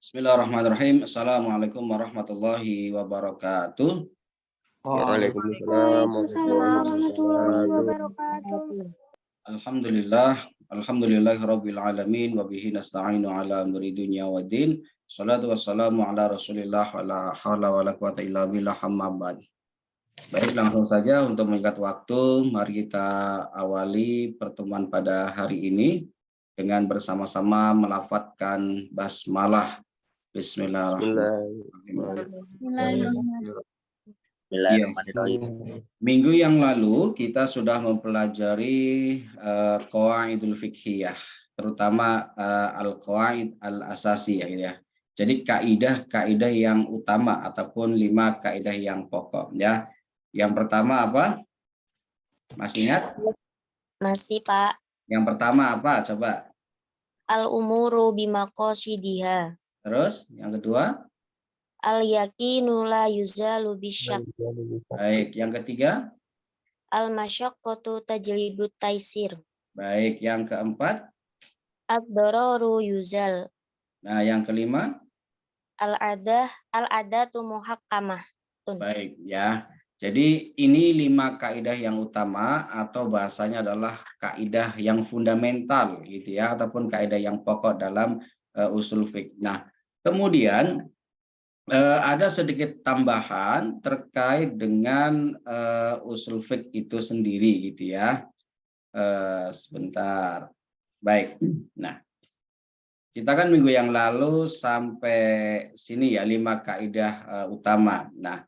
Bismillahirrahmanirrahim. Assalamualaikum warahmatullahi wabarakatuh. Waalaikumsalam Waalaikumsalam warahmatullahi wabarakatuh. wabarakatuh. Alhamdulillahirabbil alamin wa bihi nasta'inu ala amri dunya waddin. Shalatu wassalamu ala Rasulillah wa la haula wa la quwata illa billah amma ba'd. Baik, langsung saja untuk mengikat waktu, mari kita awali pertemuan pada hari ini dengan bersama-sama melafadzkan basmalah. Bismillahirrahmanirrahim. Bismillahirrahmanirrahim. Iya. Minggu yang lalu kita sudah mempelajari qawaidul fiqhiyah, terutama al-qawaid al-asasiyah ya. Jadi kaidah-kaidah yang utama ataupun 5 kaidah yang pokok ya. Yang pertama apa? Masih ingat? Masih, Pak. Yang pertama apa? Coba. Al-umuru bimaqasidiha. Terus yang kedua? Al-yaqinu la yuzalu bisyak. Baik, yang ketiga? Al-masyaqqatu tajlibut taisir. Baik, yang keempat? Ad-dararu yuzal. Nah, yang kelima? Al-adatu muhakkamah. Baik ya. Jadi ini 5 kaidah yang utama atau bahasanya adalah kaidah yang fundamental gitu ya, ataupun kaidah yang pokok dalam usul fiqh. Nah, kemudian ada sedikit tambahan terkait dengan usul fiqh itu sendiri gitu ya. Sebentar. Baik. Nah, kita kan minggu yang lalu sampai sini ya 5 kaidah utama. Nah,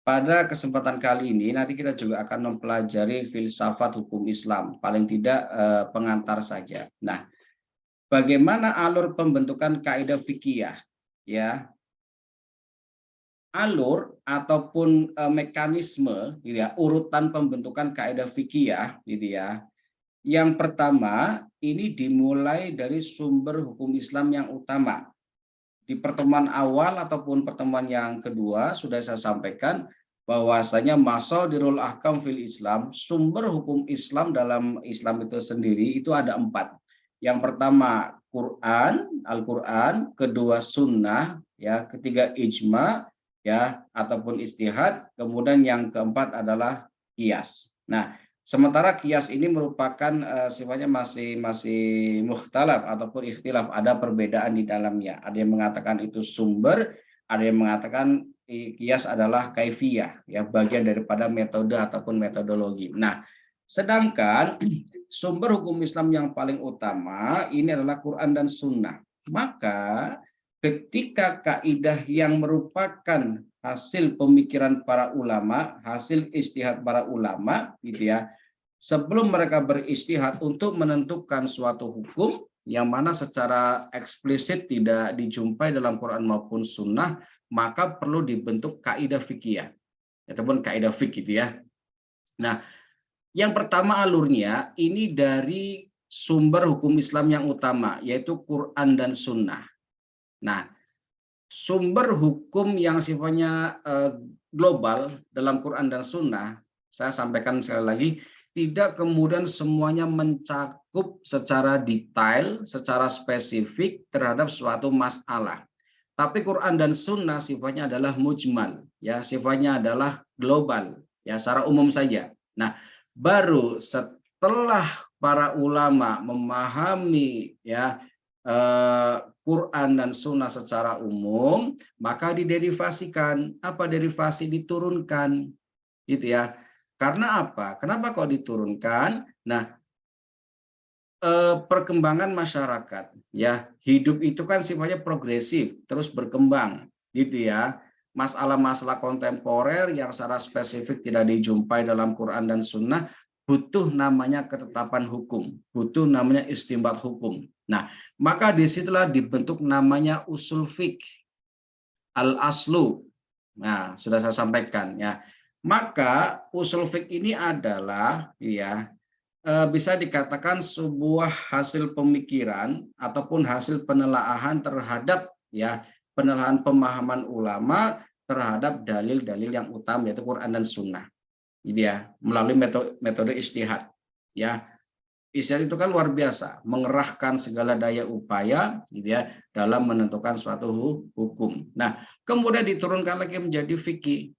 pada kesempatan kali ini nanti kita juga akan mempelajari filsafat hukum Islam, paling tidak pengantar saja. Nah, bagaimana alur pembentukan kaidah fikih ya? Alur ataupun mekanisme gitu ya, urutan pembentukan kaidah fikih gitu ya. Yang pertama ini dimulai dari sumber hukum Islam yang utama. Di pertemuan awal ataupun pertemuan yang kedua sudah saya sampaikan bahwasanya mashadirul ahkam fil Islam, sumber hukum Islam dalam Islam itu sendiri itu ada 4. Yang pertama Quran, Al-Quran, kedua sunnah, ya, ketiga ijma, ya, ataupun istihad, kemudian yang keempat adalah qiyas. Nah, sementara qiyas ini merupakan sifatnya masih mukhtalaf ataupun ikhtilaf, ada perbedaan di dalamnya. Ada yang mengatakan itu sumber, ada yang mengatakan qiyas adalah kaifiyah, ya, bagian daripada metode ataupun metodologi. Nah, sedangkan sumber hukum Islam yang paling utama ini adalah Quran dan Sunnah. Maka ketika kaidah yang merupakan hasil pemikiran para ulama, hasil istihad para ulama, gitu ya, sebelum mereka beristihad untuk menentukan suatu hukum yang mana secara eksplisit tidak dijumpai dalam Quran maupun Sunnah, maka perlu dibentuk kaidah fikih ataupun kaidah fikih gitu ya. Nah, yang pertama alurnya ini dari sumber hukum Islam yang utama, yaitu Quran dan Sunnah. Nah, sumber hukum yang sifatnya global dalam Quran dan Sunnah, saya sampaikan sekali lagi, tidak kemudian semuanya mencakup secara detail, secara spesifik terhadap suatu masalah. Tapi Quran dan Sunnah sifatnya adalah mujmal, ya, sifatnya adalah global, ya, secara umum saja. Nah, baru setelah para ulama memahami ya Quran dan Sunnah secara umum, maka diderivasikan. Apa derivasi? Diturunkan, gitu ya. Karena apa? Kenapa kok diturunkan? Nah, perkembangan masyarakat, ya, hidup itu kan sifatnya progresif, terus berkembang, gitu ya. Masalah-masalah kontemporer yang secara spesifik tidak dijumpai dalam Quran dan Sunnah butuh namanya ketetapan hukum, butuh namanya istinbat hukum. Nah, maka disitulah dibentuk namanya usul fiqh, al-aslu. Nah, sudah saya sampaikan ya. Maka usul fiqh ini adalah ya bisa dikatakan sebuah hasil pemikiran ataupun hasil penelaahan terhadap ya penelaahan pemahaman ulama terhadap dalil-dalil yang utama yaitu Quran dan Sunnah, gitu ya, melalui metode ijtihad, ya. Istiadat itu kan luar biasa, mengerahkan segala daya upaya gitu ya dalam menentukan suatu hukum. Nah, kemudian diturunkan lagi menjadi fikih.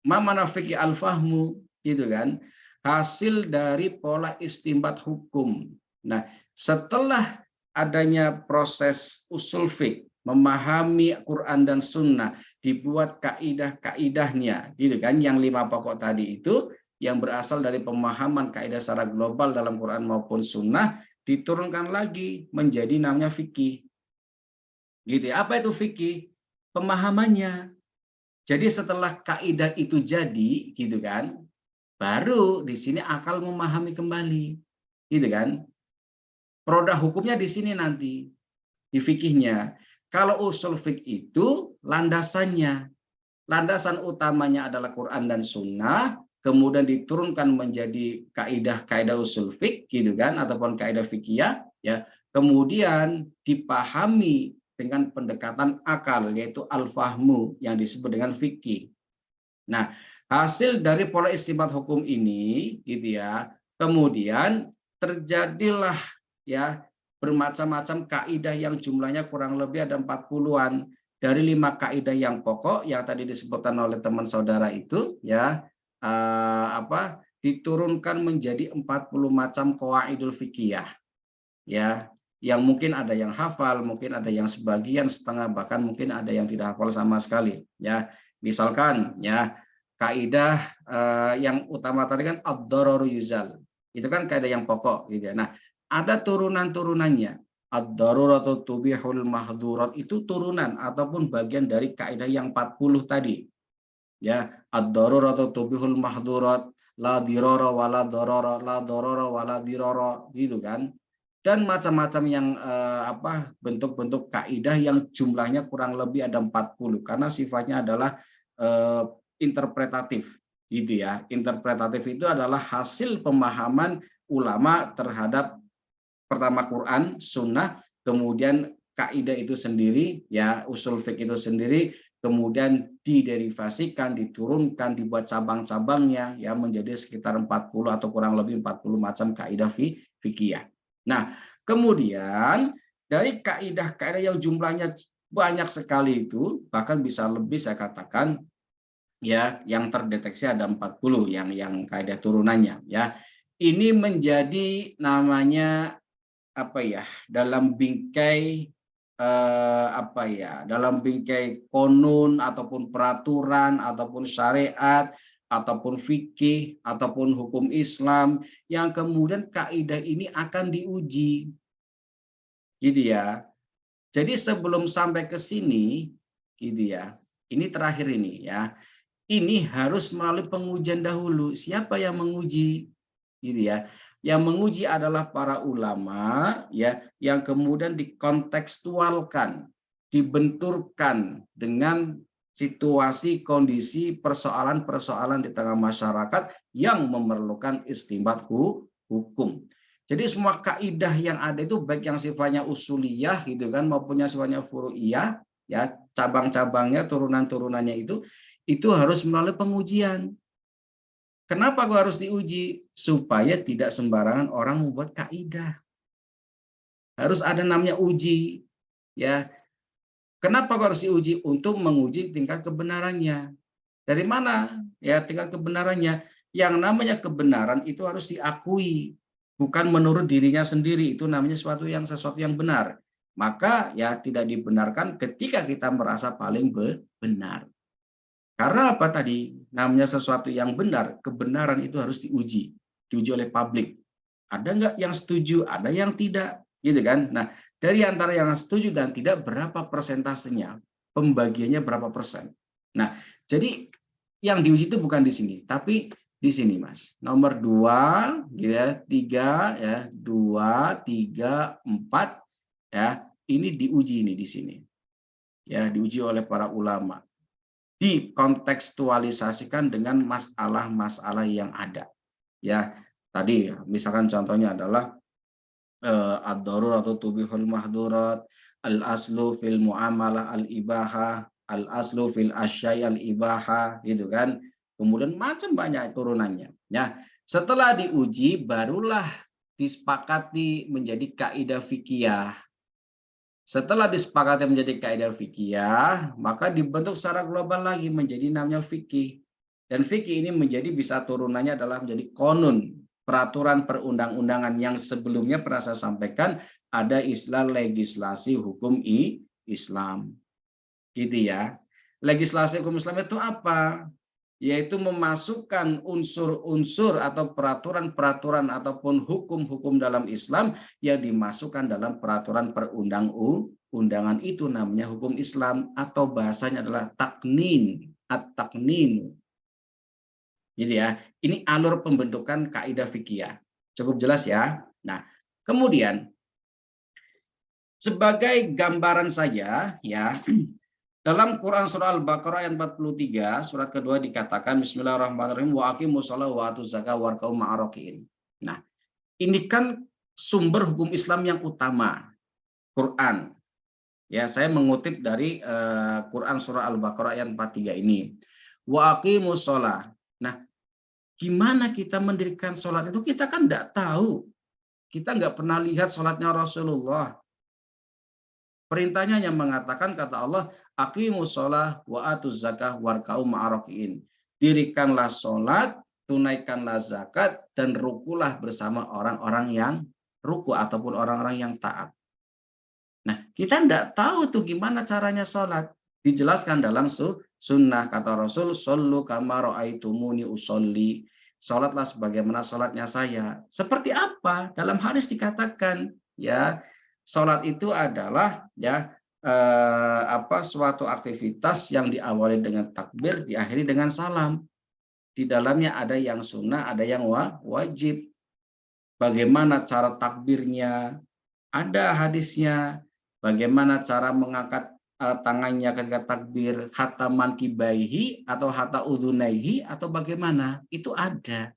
Ma mana fikih al-fahmu gitu kan. Hasil dari pola istinbat hukum. Nah, setelah adanya proses usul fiqh, memahami Quran dan Sunnah, dibuat kaidah-kaidahnya, gitu kan? Yang 5 pokok tadi itu yang berasal dari pemahaman kaidah secara global dalam Quran maupun Sunnah, diturunkan lagi menjadi namanya fikih. Gitu ya. Apa itu fikih? Pemahamannya. Jadi setelah kaidah itu jadi, gitu kan? Baru di sini akal memahami kembali, gitu kan? Produk hukumnya di sini nanti di fikihnya. Kalau usul fikih itu landasannya, landasan utamanya adalah Quran dan Sunnah, kemudian diturunkan menjadi kaidah-kaidah usul fikih, gitu kan, ataupun kaidah fikih ya. Kemudian dipahami dengan pendekatan akal, yaitu al-fahmu yang disebut dengan fikih. Nah, hasil dari pola istinbat hukum ini, gitu ya, kemudian terjadilah ya bermacam-macam kaidah yang jumlahnya kurang lebih ada 40-an dari 5 kaidah yang pokok yang tadi disebutkan oleh teman saudara itu ya diturunkan menjadi 40 macam qawaidul fikih ya yang mungkin ada yang hafal, mungkin ada yang sebagian setengah, bahkan mungkin ada yang tidak hafal sama sekali ya. Misalkan ya kaidah yang utama tadi kan ad-dararu yuzal. Itu kan kaidah yang pokok gitu ya. Nah, ada turunan-turunannya. Ad-daruratu tubihul mahdzurat itu turunan ataupun bagian dari kaidah yang 40 tadi. Ya, ad-daruratu tubihul mahdzurat, la dirara wala darara, la darara wala dirara gitu kan. Dan macam-macam yang bentuk-bentuk kaidah yang jumlahnya kurang lebih ada 40 karena sifatnya adalah interpretatif gitu ya. Interpretatif itu adalah hasil pemahaman ulama terhadap pertama Quran, Sunnah, kemudian kaidah itu sendiri ya, usul fiqh itu sendiri, kemudian diderivasikan, diturunkan, dibuat cabang-cabangnya ya menjadi sekitar 40 atau kurang lebih 40 macam kaidah fikih. Nah, kemudian dari kaidah-kaidah yang jumlahnya banyak sekali itu, bahkan bisa lebih saya katakan ya, yang terdeteksi ada 40 yang kaidah turunannya ya. Ini menjadi namanya dalam bingkai dalam bingkai konun ataupun peraturan ataupun syariat ataupun fikih ataupun hukum Islam yang kemudian kaidah ini akan diuji gitu ya. Jadi sebelum sampai ke sini gitu ya, ini terakhir ini ya, ini harus melalui pengujian dahulu. Siapa yang menguji gitu ya? Yang menguji adalah para ulama ya, yang kemudian dikontekstualkan, dibenturkan dengan situasi, kondisi, persoalan-persoalan di tengah masyarakat yang memerlukan istinbat hukum. Jadi semua kaidah yang ada itu baik yang sifatnya usuliyah gitu kan maupun yang sifatnya furu'iyah ya, cabang-cabangnya, turunan-turunannya itu harus melalui pengujian. Kenapa kok harus diuji? Supaya tidak sembarangan orang membuat kaidah. Harus ada namanya uji. Ya. Kenapa kok harus diuji? Untuk menguji tingkat kebenarannya. Dari mana? Ya, tingkat kebenarannya. Yang namanya kebenaran itu harus diakui, bukan menurut dirinya sendiri. Itu namanya sesuatu yang benar. Maka ya tidak dibenarkan ketika kita merasa paling benar. Karena apa tadi? Namanya sesuatu yang benar, kebenaran itu harus diuji oleh publik. Ada nggak yang setuju, ada yang tidak, gitu kan? Nah, dari antara yang setuju dan tidak, berapa persentasenya? Pembagiannya berapa persen? Nah, jadi yang diuji itu bukan di sini, tapi di sini, Mas. Nomor 2, ya, 3, ya, 2, 3, 4, ya, ini diuji ini di sini. Ya, diuji oleh para ulama. Dikontekstualisasikan dengan masalah-masalah yang ada ya. Tadi misalkan contohnya adalah ad-daruratu tubihul mahdzurat, al-aslu fil muamalah al-ibahah, al-aslu fil asyai al-ibahah gitu kan. Kemudian macam banyak turunannya ya. Setelah diuji barulah disepakati menjadi kaidah fikih. Setelah disepakati menjadi kaidah fikih, maka dibentuk secara global lagi menjadi namanya fikih. Dan fikih ini menjadi bisa turunannya adalah menjadi konun, peraturan perundang-undangan yang sebelumnya pernah saya sampaikan ada istilah legislasi hukum Islam. Gitu ya. Legislasi hukum Islam itu apa? Yaitu memasukkan unsur-unsur atau peraturan-peraturan ataupun hukum-hukum dalam Islam yang dimasukkan dalam peraturan perundang-undangan, itu namanya hukum Islam, atau bahasanya adalah taknin, at-taknin. Gitu ya. Ini alur pembentukan kaidah fikih. Cukup jelas ya. Nah, kemudian sebagai gambaran saja ya, dalam Quran surah Al-Baqarah ayat 43, surat kedua dikatakan bismillahirrahmanirrahim wa aqimus shalah wa atuz zakah warka'u ma'arakiin. Nah, ini kan sumber hukum Islam yang utama, Quran. Ya, saya mengutip dari Quran surah Al-Baqarah ayat 43 ini. Wa aqimus shalah. Nah, gimana kita mendirikan sholat itu? Kita kan tidak tahu. Kita nggak pernah lihat sholatnya Rasulullah. Perintahnya yang mengatakan, kata Allah, aqimus shalah wa atuz zakah warka'u ma'arakiin. Dirikanlah sholat, tunaikanlah zakat, dan rukulah bersama orang-orang yang ruku ataupun orang-orang yang taat. Nah, kita tidak tahu tuh gimana caranya sholat. Dijelaskan dalam sunnah, kata Rasul, shollu kama ra'aitumuni usolli. Sholatlah sebagaimana sholatnya saya. Seperti apa? Dalam hadis dikatakan, ya, sholat itu adalah ya suatu aktivitas yang diawali dengan takbir, diakhiri dengan salam. Di dalamnya ada yang sunnah, ada yang wajib. Bagaimana cara takbirnya? Ada hadisnya. Bagaimana cara mengangkat tangannya ketika takbir, hatta mankibaihi atau hatta udhunaihi atau bagaimana? Itu ada.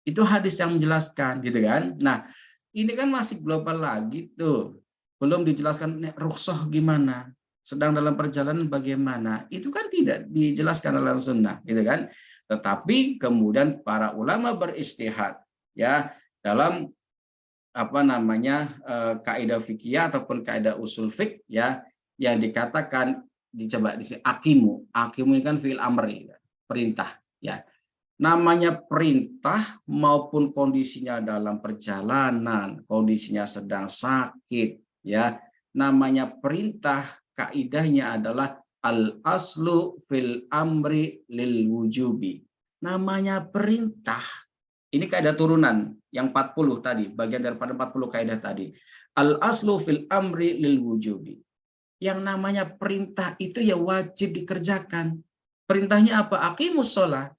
Itu hadis yang menjelaskan, gitu kan? Nah, ini kan masih global lagi tuh. Belum dijelaskan rukhsah gimana, sedang dalam perjalanan bagaimana. Itu kan tidak dijelaskan dalam sunnah, gitu kan? Tetapi kemudian para ulama beristihad ya dalam kaidah fikih ataupun kaidah usul fik ya, yang dikatakan dicoba di sini akimu ini kan fi'il amri, perintah ya. Namanya perintah maupun kondisinya dalam perjalanan, kondisinya sedang sakit ya, namanya perintah kaidahnya adalah al aslu fil amri lil wujubi. Namanya perintah. Ini kaidah turunan yang 40 tadi, bagian daripada 40 kaidah tadi. Al aslu fil amri lil wujubi. Yang namanya perintah itu ya wajib dikerjakan. Perintahnya apa? Aqimus shalah.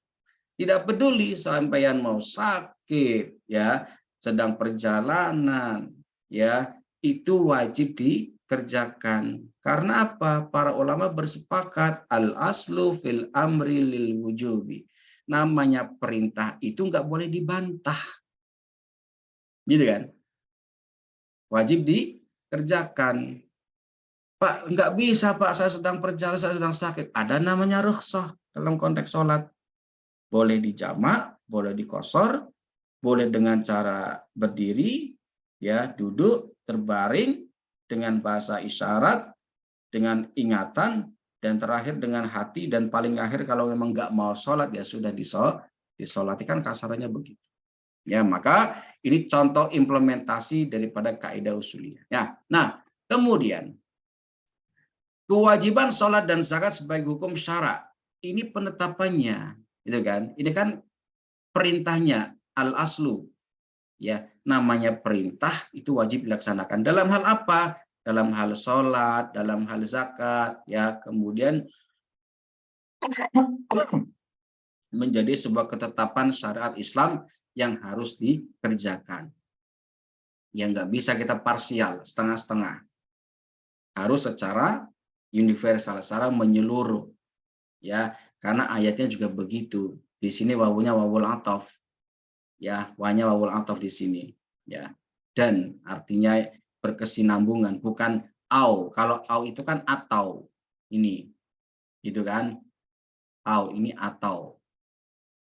Tidak peduli sampeyan mau sakit ya, sedang perjalanan ya, itu wajib dikerjakan. Karena apa? Para ulama bersepakat al aslu fil amri lil wujubi. Namanya perintah itu nggak boleh dibantah, gitu kan? Wajib dikerjakan. Pak, nggak bisa Pak, saya sedang perjalanan, saya sedang sakit. Ada namanya rukhsah dalam konteks sholat. Boleh dijamak, boleh dikosor, boleh dengan cara berdiri, ya, duduk, terbaring, dengan bahasa isyarat, dengan ingatan, dan terakhir dengan hati, dan paling akhir kalau memang nggak mau sholat ya sudah disolatikan, kasarannya begitu. Ya, maka ini contoh implementasi daripada kaidah usuliyah. Ya, nah kemudian kewajiban sholat dan zakat sebagai hukum syara, ini penetapannya, gitu kan? Ini kan perintahnya al aslu, ya, namanya perintah itu wajib dilaksanakan. Dalam hal apa? Dalam hal sholat, dalam hal zakat, ya, kemudian menjadi sebuah ketetapan syariat Islam yang harus dikerjakan. Yang nggak bisa kita parsial, setengah-setengah. Harus secara universal, secara menyeluruh. Ya, karena ayatnya juga begitu. Di sini wawunya wawul ataf. Ya, wawunya wawul ataf di sini. Ya. Dan artinya berkesinambungan, bukan au. Kalau au itu kan atau. Ini. Gitu kan? Au ini atau.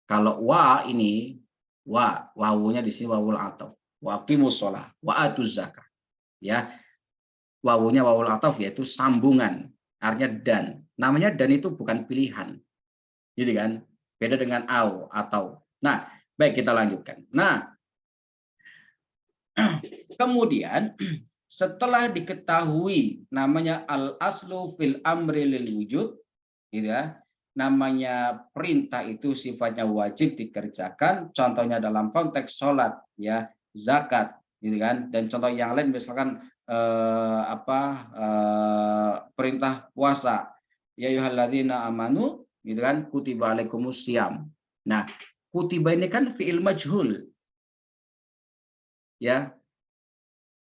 Kalau wa ini wawunya di sini wawul ataf. Wa aqimus shalah wa atuz zakah. Ya. Wawunya wawul ataf yaitu sambungan, artinya dan. Namanya dan itu bukan pilihan. Gitu kan? Beda dengan atau. Nah, baik kita lanjutkan. Nah, kemudian setelah diketahui namanya al-aslu fil amri lil wujud, gitu ya. Namanya perintah itu sifatnya wajib dikerjakan, contohnya dalam konteks sholat, ya, zakat, gitu kan. Dan contoh yang lain misalkan perintah puasa, ya ayyuhalladzina amanu, gitu kan, kutiba alaikumus syiyam. Nah, kutiba ini kan fi'il majhul, ya.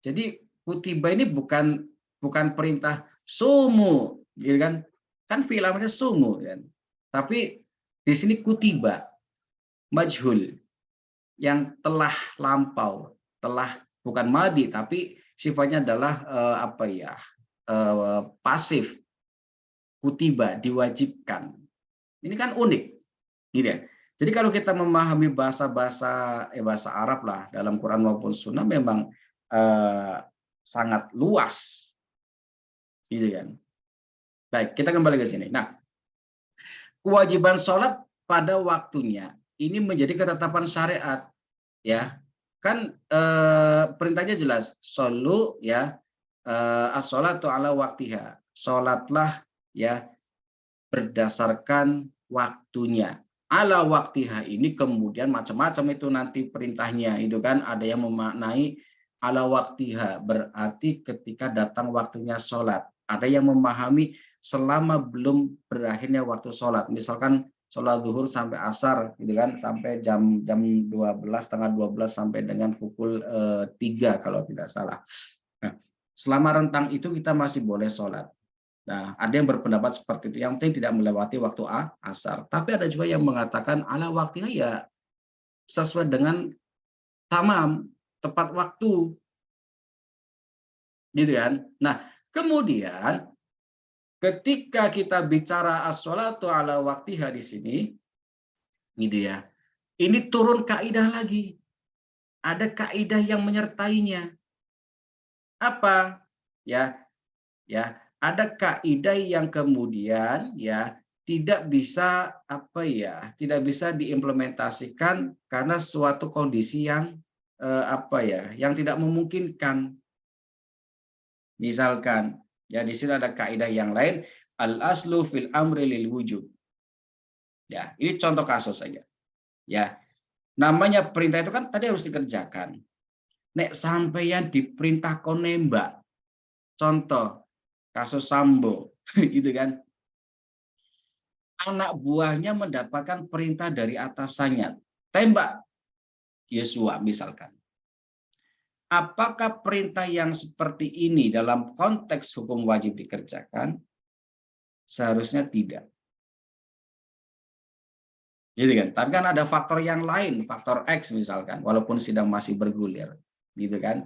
Jadi kutiba ini bukan perintah sumu, gitu kan? Kan fi'il amrnya sumu, kan? Tapi di sini kutiba majhul yang telah lampau, telah bukan madi tapi sifatnya adalah pasif. Kutiba diwajibkan. Ini kan unik, gitu ya. Jadi kalau kita memahami bahasa Arab lah dalam Quran maupun Sunnah memang sangat luas, gitu kan. Baik, kita kembali ke sini. Nah, kewajiban sholat pada waktunya ini menjadi ketetapan syariat, ya. Kan perintahnya jelas, sholu ya, as-sholatu ala waktiha. Sholatlah ya berdasarkan waktunya. Ala waktiha ini kemudian macam-macam itu nanti perintahnya itu kan, ada yang memaknai ala waktiha berarti ketika datang waktunya sholat. Ada yang memahami selama belum berakhirnya waktu sholat. Misalkan sholat zuhur sampai asar gitu kan, sampai jam 12, setengah 12 sampai dengan pukul 3 kalau tidak salah. Nah, selama rentang itu kita masih boleh sholat. Nah, ada yang berpendapat seperti itu, yang penting tidak melewati waktu asar. Tapi ada juga yang mengatakan ala waktunya ya sesuai dengan tamam, tepat waktu. Gitu kan? Nah, kemudian ketika kita bicara as-sholatu ala waktiha di sini, gitu ya. Ini turun kaidah lagi. Ada kaidah yang menyertainya. Apa? Ya, ada kaidah yang kemudian ya tidak bisa tidak bisa diimplementasikan karena suatu kondisi yang yang tidak memungkinkan. Misalkan ya di sini ada kaidah yang lain, al aslu fil amri lil wujub. Ya, ini contoh kasus saja. Ya, namanya perintah itu kan tadi harus dikerjakan. Nek sampeyan diperintah kon nembak. Contoh kasus Sambo, gitu kan. Anak buahnya mendapatkan perintah dari atasannya, tembak Yosua misalkan. Apakah perintah yang seperti ini dalam konteks hukum wajib dikerjakan? Seharusnya tidak. Gitu kan. Tapi kan ada faktor yang lain, faktor X misalkan, walaupun sidang masih bergulir, gitu kan.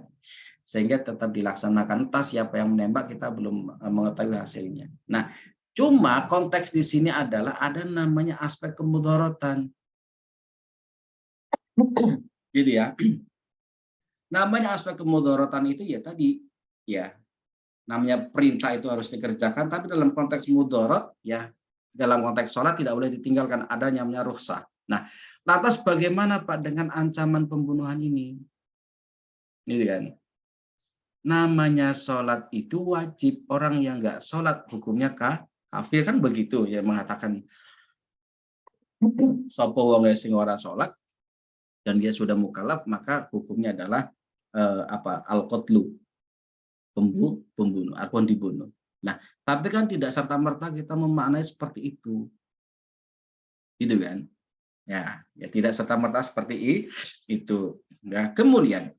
Sehingga tetap dilaksanakan, entah siapa yang menembak kita belum mengetahui hasilnya. Nah, cuma konteks di sini adalah ada namanya aspek kemudharatan. Gitu ya. Namanya aspek kemudharatan itu ya tadi ya namanya perintah itu harus dikerjakan, tapi dalam konteks mudharat ya dalam konteks sholat tidak boleh ditinggalkan, ada namanya rukhsah. Nah, lantas bagaimana Pak dengan ancaman pembunuhan ini? Gitu kan. Namanya sholat itu wajib, orang yang nggak sholat hukumnya kafir kan begitu ya, mengatakan sopo wong sing ora sholat dan dia sudah mukallaf maka hukumnya adalah al-qatlu, pembunuh atau dibunuh. Nah, tapi kan tidak serta merta kita memaknai seperti itu, gitu kan? Ya tidak serta merta seperti itu. Ya, kemudian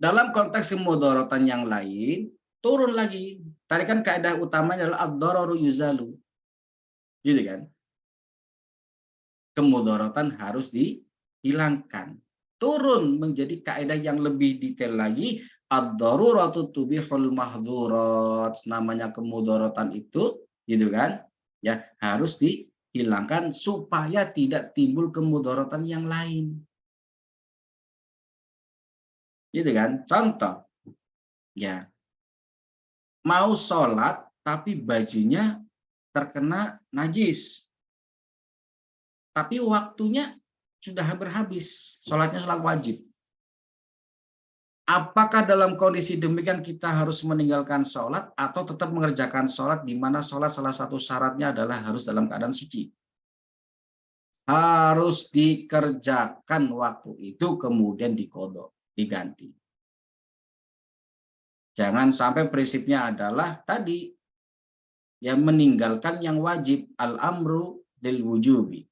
dalam konteks kemudharatan yang lain, turun lagi. Tadi kan kaidah utamanya adalah ad-dararu yuzalu. Gitu kan? Kemudharatan harus dihilangkan. Turun menjadi kaidah yang lebih detail lagi, ad-daruratu tubihul mahdzurat. Namanya kemudharatan itu, gitu kan? Ya, harus dihilangkan supaya tidak timbul kemudharatan yang lain. Gitu kan? Contoh, ya, mau sholat tapi bajunya terkena najis, tapi waktunya sudah hampir habis, sholatnya sholat wajib. Apakah dalam kondisi demikian kita harus meninggalkan sholat atau tetap mengerjakan sholat, di mana sholat salah satu syaratnya adalah harus dalam keadaan suci? Harus dikerjakan waktu itu, kemudian diqodho, diganti. Jangan sampai prinsipnya adalah tadi, yang meninggalkan yang wajib, al-amru lil wujubi,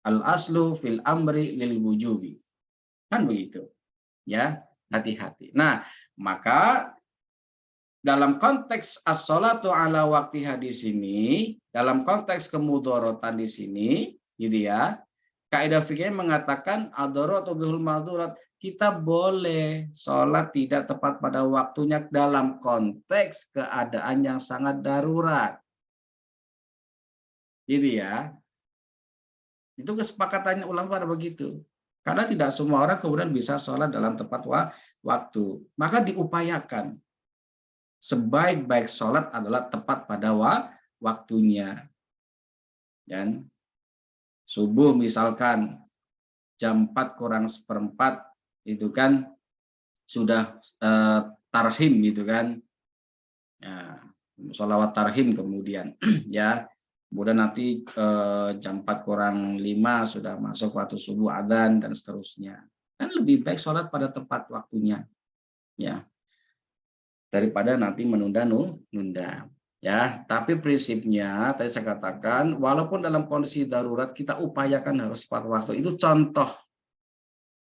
al-aslu fil amri lil wujubi. Kan begitu. Ya, hati-hati. Nah, maka dalam konteks as-sholatu ala waktiha di sini, dalam konteks kemudorotan di sini, gitu ya, kaidah fikih mengatakan ad-daruratu bihul madzurat, kita boleh sholat tidak tepat pada waktunya dalam konteks keadaan yang sangat darurat. Gitu ya. Itu kesepakatannya ulama pada begitu. Karena tidak semua orang kemudian bisa sholat dalam tepat waktu. Maka diupayakan sebaik-baik sholat adalah tepat pada waktunya. Dan subuh misalkan jam 4 kurang seperempat itu kan sudah tarhim gitu kan. Ya, sholawat tarhim kemudian ya. Kemudian nanti jam 4 kurang 5 sudah masuk waktu subuh, adzan dan seterusnya. Kan lebih baik sholat pada tepat waktunya. Ya. Daripada nanti menunda-nunda. Ya, tapi prinsipnya tadi saya katakan walaupun dalam kondisi darurat kita upayakan harus tepat waktu. Itu contoh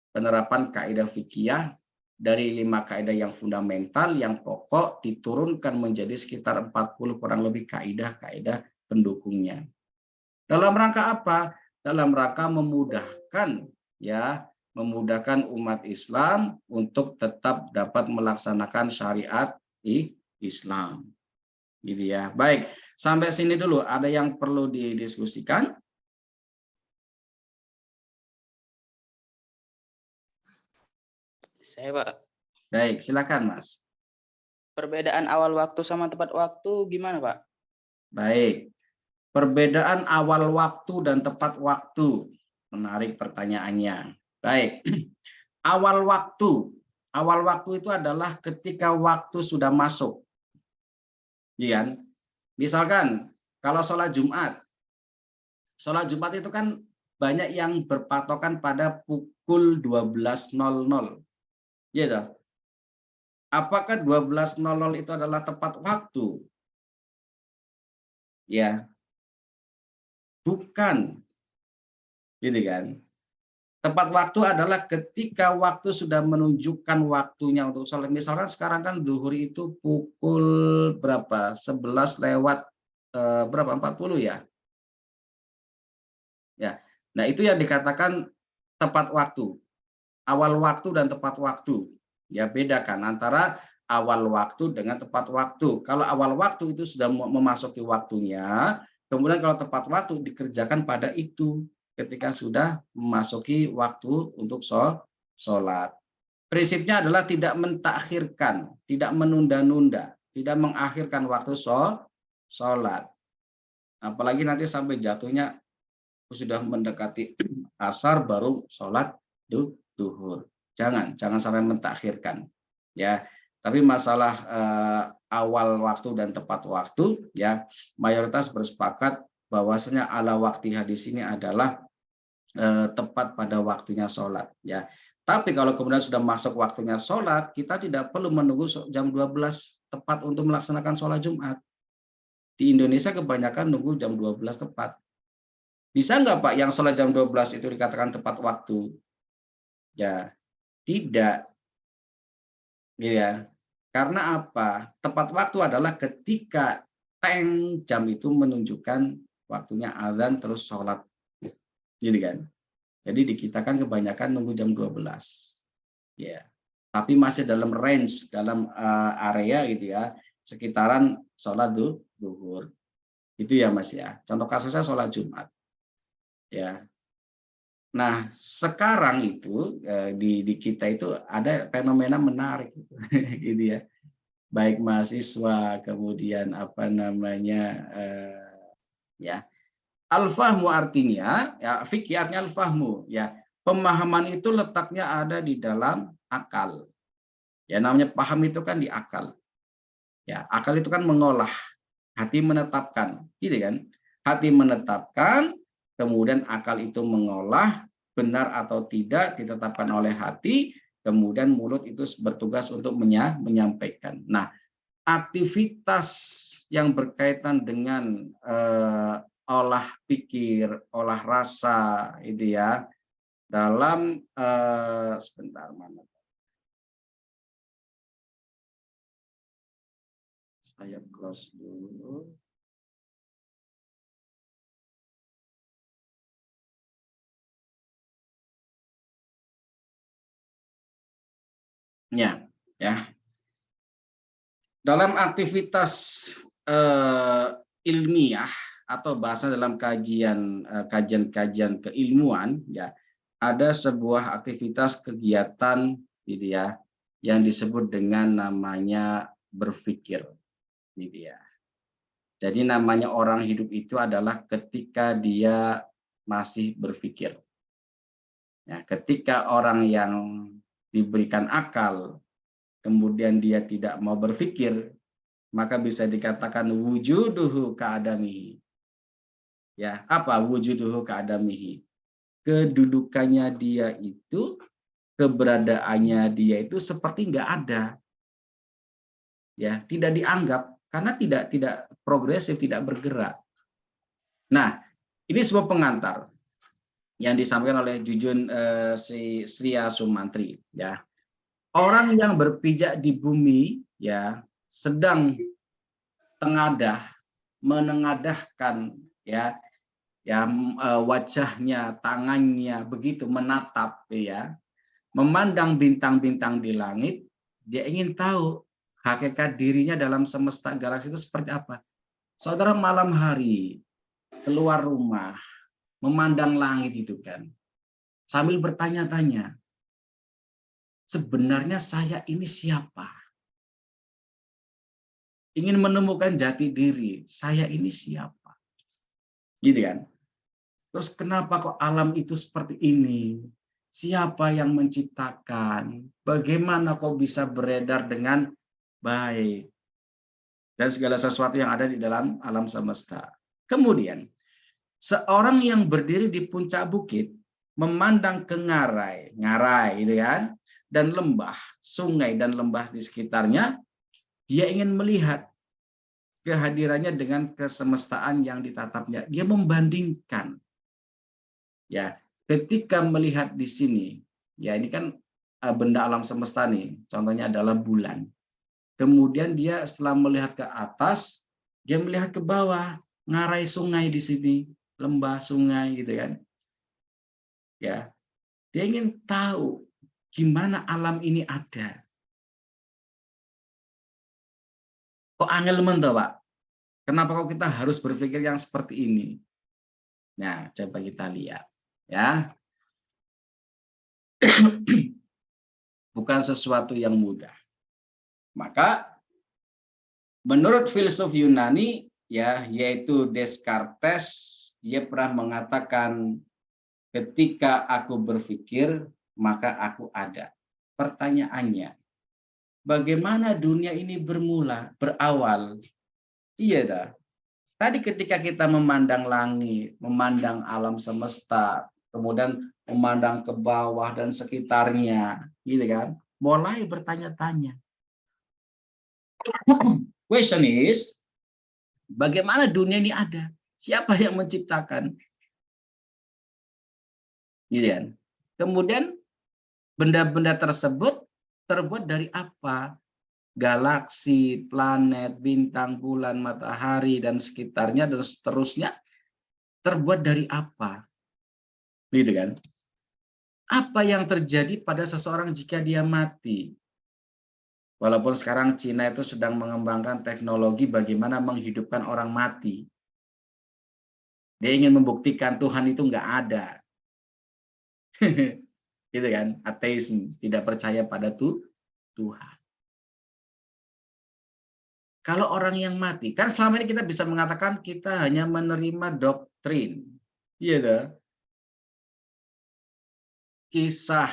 penerapan kaidah fikih dari 5 kaidah yang fundamental yang pokok diturunkan menjadi sekitar 40 kurang lebih kaidah-kaidah pendukungnya. Dalam rangka apa? Dalam rangka memudahkan ya, memudahkan umat Islam untuk tetap dapat melaksanakan syariat Islam. Gitu ya. Baik, sampai sini dulu. Ada yang perlu didiskusikan? Saya, Pak. Baik, silakan Mas. Perbedaan awal waktu sama tepat waktu gimana, Pak? Baik. Perbedaan awal waktu dan tepat waktu. Menarik pertanyaannya. Baik. Awal waktu. Awal waktu itu adalah ketika waktu sudah masuk. Iya. Misalkan kalau sholat Jumat. Sholat Jumat itu kan banyak yang berpatokan pada pukul 12.00. Gitu. Apakah 12.00 itu adalah tepat waktu? Ya. Bukan. Gitu kan. Tepat waktu adalah ketika waktu sudah menunjukkan waktunya untuk sholat. Misalkan sekarang kan zuhur itu pukul berapa? 11 lewat berapa? 40 ya? Ya. Nah, itu yang dikatakan tepat waktu. Awal waktu dan tepat waktu. Ya, bedakan antara awal waktu dengan tepat waktu. Kalau awal waktu itu sudah memasuki waktunya, kemudian kalau tepat waktu dikerjakan pada itu ketika sudah memasuki waktu untuk sholat. Prinsipnya adalah tidak mentakhirkan, tidak menunda-nunda, tidak mengakhirkan waktu sholat. Apalagi nanti sampai jatuhnya sudah mendekati asar baru sholat duhur. Jangan sampai mentakhirkan. Ya, tapi masalah awal waktu dan tepat waktu, ya mayoritas bersepakat bahwasanya ala waktiha di sini adalah tepat pada waktunya sholat. Ya, tapi kalau kemudian sudah masuk waktunya sholat, kita tidak perlu menunggu jam 12 tepat untuk melaksanakan sholat Jumat. Di Indonesia kebanyakan nunggu jam 12 tepat. Bisa nggak Pak yang sholat jam 12 itu dikatakan tepat waktu? Ya, tidak. Ya. Karena apa? Tepat waktu adalah ketika teng jam itu menunjukkan waktunya azan terus sholat. Jadi kan. Jadi di kita kan kebanyakan nunggu jam 12. Ya. Tapi masih dalam range, dalam area gitu ya, sekitaran sholat duhur. Itu ya Mas ya. Contoh kasusnya sholat Jumat. Ya. Nah, sekarang itu di kita itu ada fenomena menarik gitu, gitu ya. Baik mahasiswa, kemudian apa namanya ya. Al-fahmu artinya ya fikih artinya al-fahmu ya. Pemahaman itu letaknya ada di dalam akal. Ya namanya paham itu kan di akal. Ya, akal itu kan mengolah, hati menetapkan, gitu kan? Hati menetapkan, kemudian akal itu mengolah, benar atau tidak ditetapkan oleh hati, kemudian mulut itu bertugas untuk menyampaikan. Nah, aktivitas yang berkaitan dengan olah pikir, olah rasa, itu ya, dalam sebentar mana? Saya close dulu. Ya, ya. Dalam aktivitas ilmiah atau bahasa dalam kajian-kajian keilmuan, ya, ada sebuah aktivitas kegiatan, gitu ya, yang disebut dengan namanya berpikir, gitu ya. Jadi namanya orang hidup itu adalah ketika dia masih berpikir. Ya, ketika orang yang diberikan akal, kemudian dia tidak mau berpikir, maka bisa dikatakan wujuduhu ka'adamihi. Ya, apa wujuduhu ka'adamihi? Kedudukannya dia itu, keberadaannya dia itu seperti nggak ada. Ya, tidak dianggap karena tidak progresif, tidak bergerak. Nah, ini sebuah pengantar yang disampaikan oleh Jujun Sria Sumantri, ya. Orang yang berpijak di bumi, ya, sedang tengadah, menengadahkan, ya, wajahnya, tangannya begitu menatap, ya, memandang bintang-bintang di langit, dia ingin tahu hakikat dirinya dalam semesta galaksi itu seperti apa. Saudara malam hari keluar rumah, memandang langit itu kan, sambil bertanya-tanya, sebenarnya saya ini siapa? Ingin menemukan jati diri, saya ini siapa? Gitu kan? Terus kenapa kok alam itu seperti ini? Siapa yang menciptakan? Bagaimana kok bisa beredar dengan baik? Dan segala sesuatu yang ada di dalam alam semesta. Kemudian, seorang yang berdiri di puncak bukit, memandang ke ngarai gitu kan, dan lembah, sungai dan lembah di sekitarnya, dia ingin melihat kehadirannya dengan kesemestaan yang ditatapnya. Dia membandingkan. Ya, ketika melihat di sini, ya ini kan benda alam semesta nih, contohnya adalah bulan. Kemudian dia setelah melihat ke atas, dia melihat ke bawah, ngarai sungai di sini, lembah sungai gitu kan. Ya, dia ingin tahu gimana alam ini ada. Kok angel mentok, Pak? Kenapa kok kita harus berpikir yang seperti ini? Nah, coba kita lihat, ya. Bukan sesuatu yang mudah. Maka menurut filsuf Yunani, ya, yaitu Descartes, dia pernah mengatakan, ketika aku berpikir, maka aku ada. Pertanyaannya, bagaimana dunia ini berawal? Iya dah. Tadi ketika kita memandang langit, memandang alam semesta, kemudian memandang ke bawah dan sekitarnya, gitu kan? Mulai bertanya-tanya. Question is, bagaimana dunia ini ada? Siapa yang menciptakan? Gitu kan? Kemudian benda-benda tersebut terbuat dari apa? Galaksi, planet, bintang, bulan, matahari, dan sekitarnya, dan seterusnya terbuat dari apa? Gitu kan? Apa yang terjadi pada seseorang jika dia mati? Walaupun sekarang Cina itu sedang mengembangkan teknologi bagaimana menghidupkan orang mati. Dia ingin membuktikan Tuhan itu nggak ada. Gitu kan, ateisme, tidak percaya pada Tuhan. Kalau orang yang mati, kan selama ini kita bisa mengatakan kita hanya menerima doktrin. Iya, kisah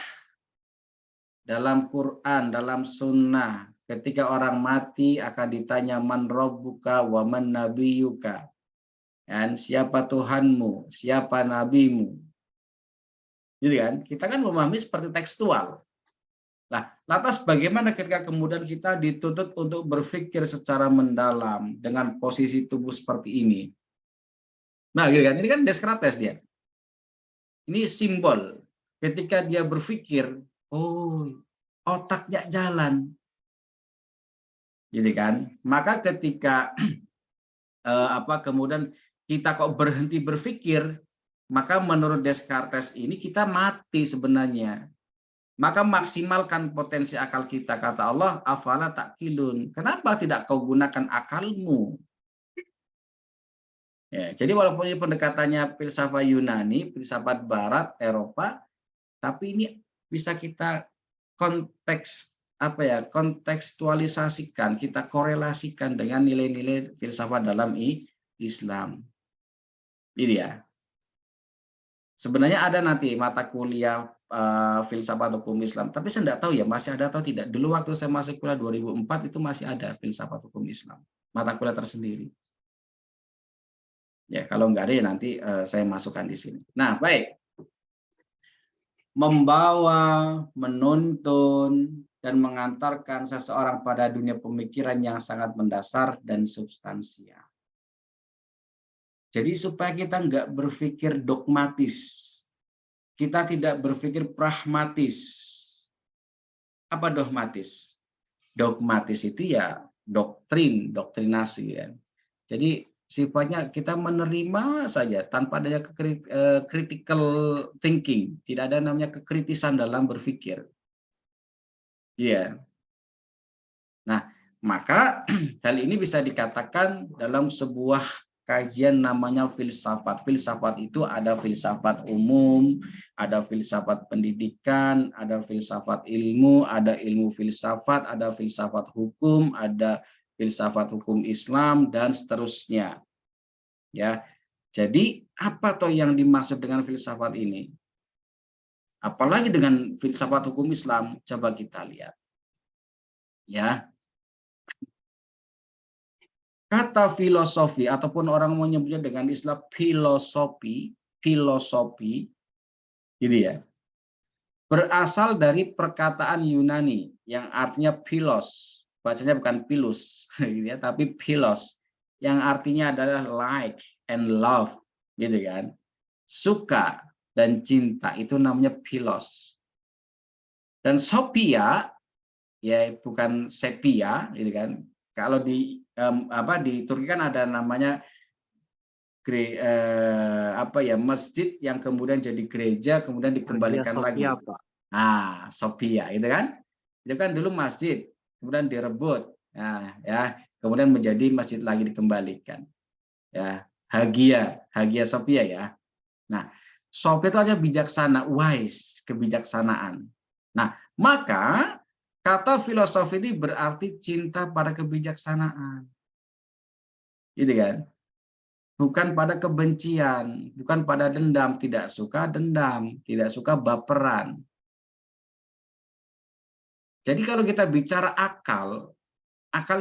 dalam Quran, dalam sunnah, ketika orang mati akan ditanya man rabbuka wa man nabiyuka. Dan siapa Tuhanmu, siapa nabimu. Gitu kan? Kita kan memahami seperti tekstual. Nah, lantas bagaimana ketika kemudian kita dituntut untuk berpikir secara mendalam dengan posisi tubuh seperti ini? Nah, gitu kan? Ini kan Descartes dia. Ini simbol. Ketika dia berpikir, oh, otaknya jalan. Gitu kan? Maka ketika kemudian kita kok berhenti berpikir, maka menurut Descartes ini kita mati sebenarnya. Maka maksimalkan potensi akal kita, kata Allah, afala ta'qilun. Kenapa tidak kau gunakan akalmu? Ya, jadi walaupun ini pendekatannya filsafat Yunani, filsafat Barat, Eropa, tapi ini bisa kita kontekstualisasikan, kita korelasikan dengan nilai-nilai filsafat dalam Islam. Ini ya. Sebenarnya ada nanti mata kuliah filsafat hukum Islam, tapi saya tidak tahu ya masih ada atau tidak. Dulu waktu saya masuk kuliah 2004 itu masih ada filsafat hukum Islam, mata kuliah tersendiri. Ya kalau nggak ada ya nanti saya masukkan di sini. Nah baik, membawa, menuntun dan mengantarkan seseorang pada dunia pemikiran yang sangat mendasar dan substansial. Jadi supaya kita nggak berpikir dogmatis, kita tidak berpikir pragmatis. Apa dogmatis? Dogmatis itu ya doktrin, doktrinasi ya. Jadi sifatnya kita menerima saja tanpa adanya critical thinking, tidak ada namanya kekritisan dalam berpikir. Iya. Nah, maka hal ini bisa dikatakan dalam sebuah kajian namanya filsafat. Filsafat itu ada filsafat umum, ada filsafat pendidikan, ada filsafat ilmu, ada ilmu filsafat, ada filsafat hukum, ada filsafat hukum Islam, dan seterusnya. Ya, jadi apa toh yang dimaksud dengan filsafat ini? Apalagi dengan filsafat hukum Islam, coba kita lihat. Ya, kata filosofi ataupun orang menyebutnya dengan istilah filosofi, gitu ya, berasal dari perkataan Yunani yang artinya philos, bacanya bukan pilus, gitu ya, tapi philos, yang artinya adalah like and love, gitu kan, suka dan cinta, itu namanya philos. Dan sophia, ya bukan sepia, gitu kan. Kalau di Turki kan ada namanya masjid yang kemudian jadi gereja kemudian dikembalikan lagi. Nah, Sophia itu kan dulu masjid kemudian direbut, nah ya kemudian menjadi masjid lagi dikembalikan. Ya, Hagia Sophia ya. Nah, Sophia itu artinya bijaksana, wise, kebijaksanaan. Nah, maka kata filosofi ini berarti cinta pada kebijaksanaan. Gitu kan? Bukan pada kebencian, bukan pada dendam, tidak suka dendam, tidak suka baperan. Jadi kalau kita bicara akal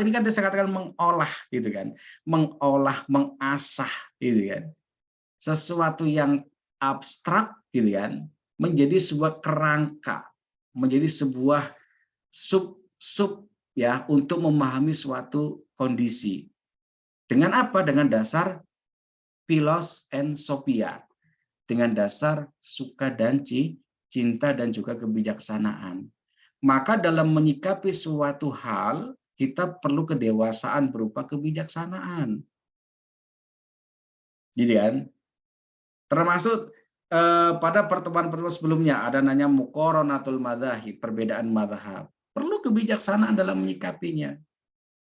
ini kan saya katakan mengolah gitu kan. Mengolah, mengasah gitu kan. Sesuatu yang abstrak gitu kan menjadi sebuah kerangka, menjadi sebuah sub ya untuk memahami suatu kondisi. Dengan apa? Dengan dasar philos and sophia. Dengan dasar suka dan cinta dan juga kebijaksanaan. Maka dalam menyikapi suatu hal kita perlu kedewasaan berupa kebijaksanaan. Jadi kan? Termasuk pada pertemuan-pertemuan sebelumnya ada namanya muqaranatul madzhab, perbedaan mazhab. Perlu kebijaksanaan dalam menyikapinya.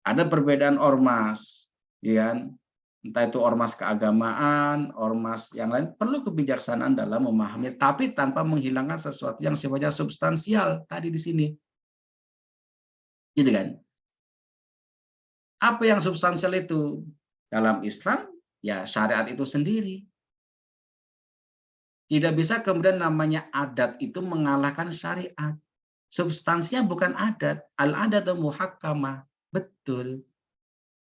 Ada perbedaan ormas, ya kan? entah itu ormas keagamaan, ormas yang lain, perlu kebijaksanaan dalam memahami, tapi tanpa menghilangkan sesuatu yang sifatnya substansial tadi di sini. Gitu kan? Apa yang substansial itu? Dalam Islam, ya syariat itu sendiri. Tidak bisa kemudian namanya adat itu mengalahkan syariat. Substansinya bukan adat. Al-adatu muhakkamah. Betul.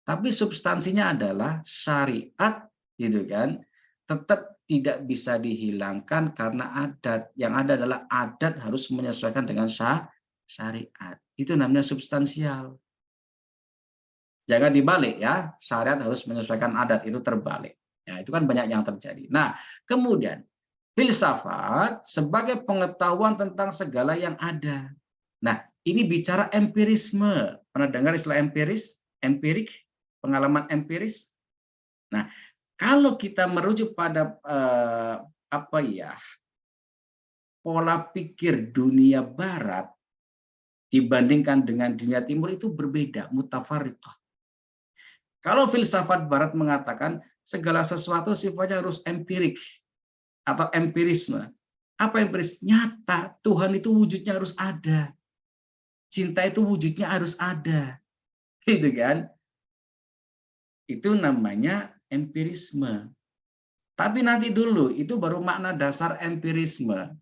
Tapi substansinya adalah syariat, gitu kan? Tetap tidak bisa dihilangkan karena adat. Yang ada adalah adat harus menyesuaikan dengan syariat. Itu namanya substansial. Jangan dibalik ya, syariat harus menyesuaikan adat, itu terbalik. Ya, itu kan banyak yang terjadi. Nah, kemudian filsafat sebagai pengetahuan tentang segala yang ada. Nah, ini bicara empirisme. Pernah dengar istilah empiris? Empirik, pengalaman empiris. Nah, kalau kita merujuk pada apa ya, pola pikir dunia barat dibandingkan dengan dunia timur itu berbeda, mutafariqah. Kalau filsafat barat mengatakan segala sesuatu sifatnya harus empirik atau empirisme. Apa empiris? Nyata, Tuhan itu wujudnya harus ada. Cinta itu wujudnya harus ada. Gitu kan? Itu namanya empirisme. Tapi nanti dulu, itu baru makna dasar empirisme.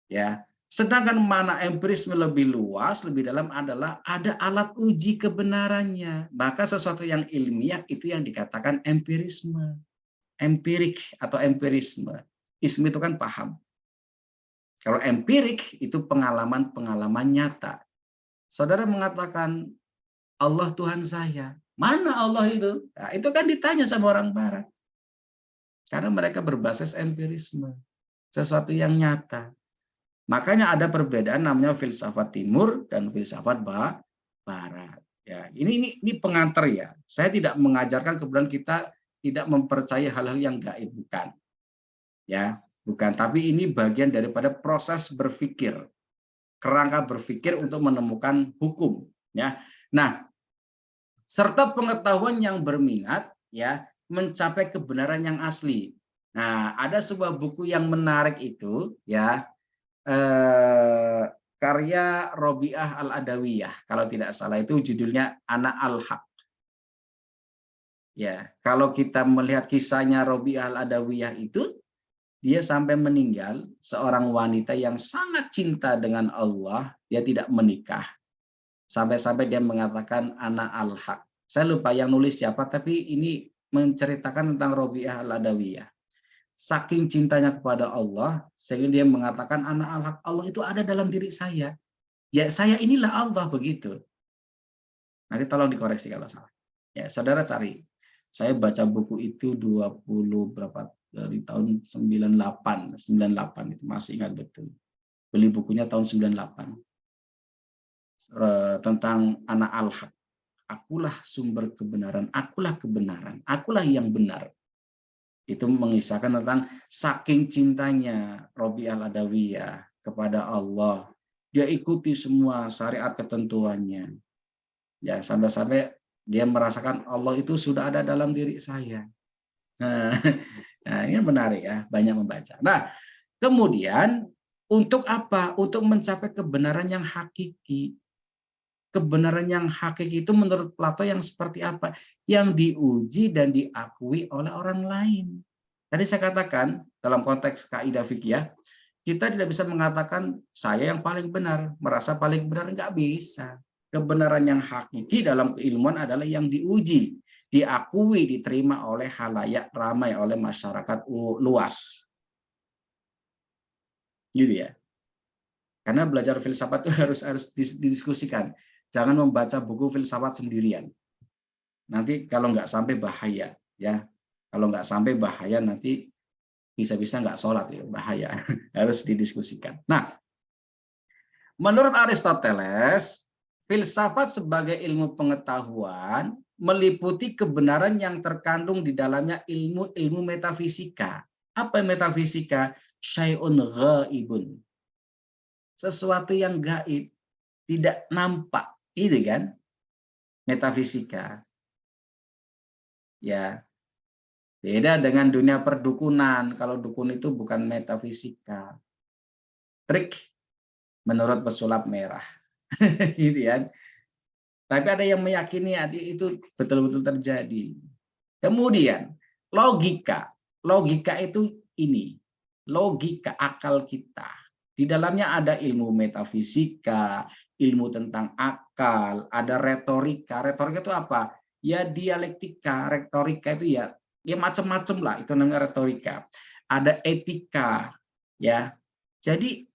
Ya. Sedangkan makna empirisme lebih luas, lebih dalam adalah ada alat uji kebenarannya. Maka sesuatu yang ilmiah itu yang dikatakan empirisme. Empirik atau empirisme. Isme itu kan paham. Kalau empirik itu pengalaman-pengalaman nyata. Saudara mengatakan Allah Tuhan saya. Mana Allah itu? Nah, itu kan ditanya sama orang barat. Karena mereka berbasis empirisme. Sesuatu yang nyata. Makanya ada perbedaan namanya filsafat timur dan filsafat barat. Ya, ini pengantar ya. Saya tidak mengajarkan kemudian kita tidak mempercayai hal-hal yang gaib, bukan. Ya, bukan, tapi ini bagian daripada proses berpikir. Kerangka berpikir untuk menemukan hukum, ya. Nah, serta pengetahuan yang berminat ya mencapai kebenaran yang asli. Nah, ada sebuah buku yang menarik itu ya, karya Robiah Al-Adawiyah, kalau tidak salah itu judulnya Ana Al-Haq. Ya, kalau kita melihat kisahnya Robiah Al-Adawiyah itu, dia sampai meninggal, seorang wanita yang sangat cinta dengan Allah, dia tidak menikah. Sampai-sampai dia mengatakan Ana Al-Haq. Saya lupa yang nulis siapa, tapi ini menceritakan tentang Robiah Al-Adawiyah. Saking cintanya kepada Allah, sehingga dia mengatakan Ana Al-Haq, Allah itu ada dalam diri saya. Ya, saya inilah Allah, begitu. Nanti tolong dikoreksi kalau salah. Ya, saudara cari. Saya baca buku itu 20 berapa dari tahun 98 itu masih ingat betul. Beli bukunya tahun 98. Tentang Ana Al-Haq. Akulah sumber kebenaran, akulah kebenaran, akulah yang benar. Itu mengisahkan tentang saking cintanya Robiah Al-Adawiyah kepada Allah. Dia ikuti semua syariat ketentuannya. Ya, sampai-sampai dia merasakan Allah itu sudah ada dalam diri saya. Nah, ini menarik ya, banyak membaca. Nah, kemudian untuk apa? Untuk mencapai kebenaran yang hakiki. Kebenaran yang hakiki itu menurut Plato yang seperti apa? Yang diuji dan diakui oleh orang lain. Tadi saya katakan dalam konteks kaidah fikih, kita tidak bisa mengatakan saya yang paling benar, merasa paling benar, nggak bisa. Kebenaran yang hakiki dalam keilmuan adalah yang diuji, diakui, diterima oleh halayak ramai, oleh masyarakat luas. Gitu ya. Karena belajar filsafat itu harus didiskusikan. Jangan membaca buku filsafat sendirian. Nanti kalau nggak sampai bahaya, ya. Kalau nggak sampai bahaya nanti bisa-bisa nggak sholat, ya, bahaya. Harus didiskusikan. Nah, menurut Aristoteles, filsafat sebagai ilmu pengetahuan meliputi kebenaran yang terkandung di dalamnya ilmu metafisika. Apa metafisika? Syai'un ghaibun. Sesuatu yang gaib, tidak nampak. Itu kan metafisika. Ya, beda dengan dunia perdukunan. Kalau dukun itu bukan metafisika, trik menurut pesulap merah, gitu ya. Tapi ada yang meyakini itu betul-betul terjadi. Kemudian logika, logika itu ini, logika akal kita. Di dalamnya ada ilmu metafisika, ilmu tentang akal, ada retorika. Retorika itu apa? Ya dialektika, retorika itu ya macam-macam lah, itu namanya retorika. Ada etika, ya. Jadi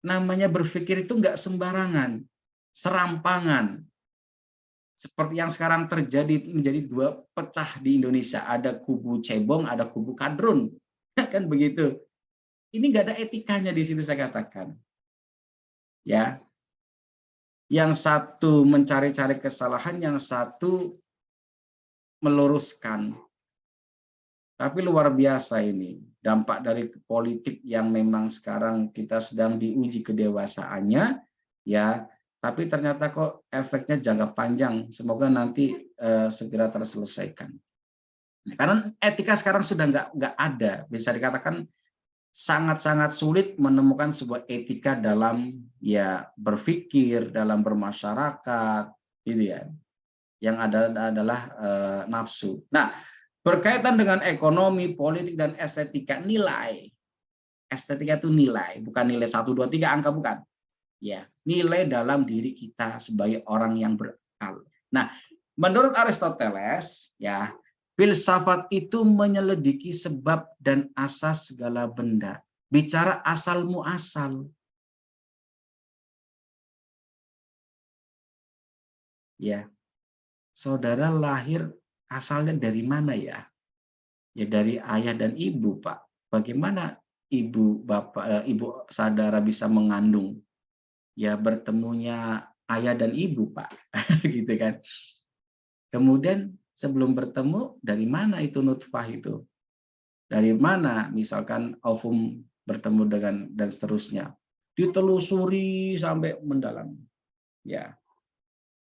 namanya berpikir itu enggak sembarangan, serampangan. Seperti yang sekarang terjadi menjadi dua pecah di Indonesia, ada kubu cebong, ada kubu kadrun, kan begitu. Ini nggak ada etikanya di situ saya katakan. Ya, yang satu mencari-cari kesalahan, yang satu meluruskan. Tapi luar biasa ini dampak dari politik yang memang sekarang kita sedang diuji kedewasaannya, ya. Tapi ternyata kok efeknya jangka panjang. Semoga nanti segera terselesaikan. Karena etika sekarang sudah nggak ada, bisa dikatakan sangat-sangat sulit menemukan sebuah etika dalam ya berpikir, dalam bermasyarakat, gitu ya. Yang ada adalah nafsu. Nah, berkaitan dengan ekonomi, politik dan estetika, nilai. Estetika itu nilai, bukan nilai 1, 2, 3 angka, bukan. Ya, nilai dalam diri kita sebagai orang yang berakal. Nah, menurut Aristoteles, ya, filsafat itu menyelidiki sebab dan asas segala benda. Bicara asal muasal. Ya, saudara lahir asalnya dari mana ya? Ya dari ayah dan ibu, Pak. Bagaimana ibu ibu saudara bisa mengandung? Ya bertemunya ayah dan ibu, Pak. Gitu kan. Kemudian sebelum bertemu, dari mana itu nutfah itu? Dari mana misalkan ovum bertemu dengan dan seterusnya. Ditelusuri sampai mendalam. Ya.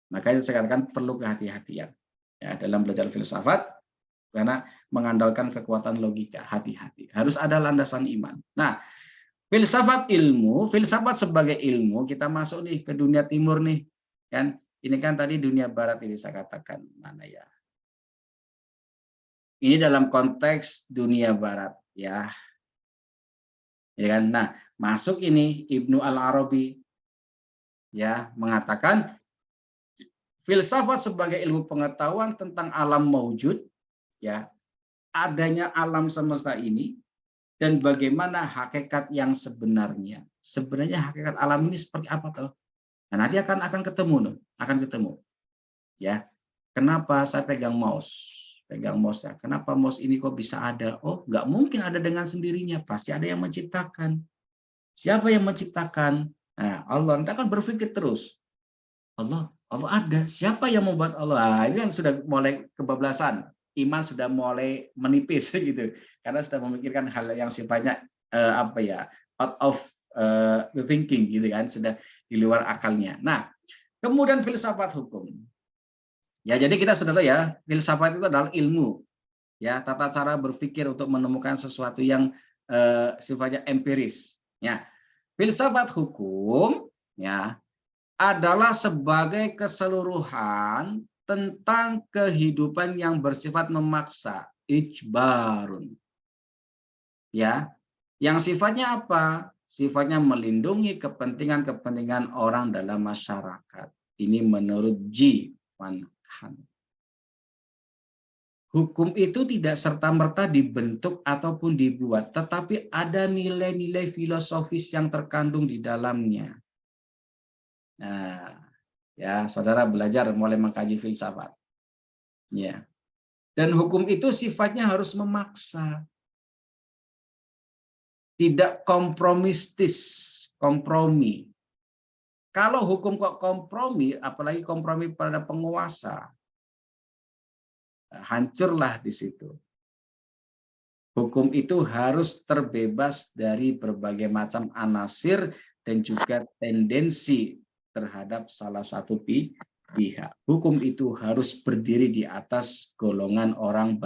Makanya saya katakan perlu kehati-hatian ya dalam belajar filsafat karena mengandalkan kekuatan logika, hati-hati. Harus ada landasan iman. Nah, filsafat sebagai ilmu, kita masuk nih ke dunia timur nih. Kan ini kan tadi dunia barat ini saya katakan mana ya? Ini dalam konteks dunia barat ya. Ya kan? Nah, masuk ini Ibnu Al-Arabi ya mengatakan filsafat sebagai ilmu pengetahuan tentang alam maujud ya, adanya alam semesta ini dan bagaimana hakikat yang sebenarnya. Sebenarnya hakikat alam ini seperti apa toh? Nah, nanti akan ketemu loh, akan ketemu. Ya. Kenapa saya pegang mouse? Pegang mouse ya. Kenapa mouse ini kok bisa ada? Oh, nggak mungkin ada dengan sendirinya, pasti ada yang menciptakan. Siapa yang menciptakan? Nah, Allah. Kita akan berpikir terus. Allah ada. Siapa yang membuat Allah? Nah, ini kan sudah mulai kebablasan. Iman sudah mulai menipis gitu. Karena sudah memikirkan hal yang sifatnya apa ya? Out of the thinking gitu kan, sudah di luar akalnya. Nah, kemudian filsafat hukum. Ya, jadi kita sudah tahu ya, filsafat itu adalah ilmu. Ya, tata cara berpikir untuk menemukan sesuatu yang sifatnya empiris. Ya. Filsafat hukum ya adalah sebagai keseluruhan tentang kehidupan yang bersifat memaksa, ijbarun. Ya, yang sifatnya apa? Sifatnya melindungi kepentingan-kepentingan orang dalam masyarakat. Ini menurut G. Van Kant. Hukum itu tidak serta-merta dibentuk ataupun dibuat, tetapi ada nilai-nilai filosofis yang terkandung di dalamnya. Nah, ya, saudara belajar mulai mengkaji filsafat. Ya. Dan hukum itu sifatnya harus memaksa. Tidak kompromistis, kompromi. Kalau hukum kok kompromi, apalagi kompromi pada penguasa, hancurlah di situ. Hukum itu harus terbebas dari berbagai macam anasir dan juga tendensi terhadap salah satu pihak. Hukum itu harus berdiri di atas golongan orang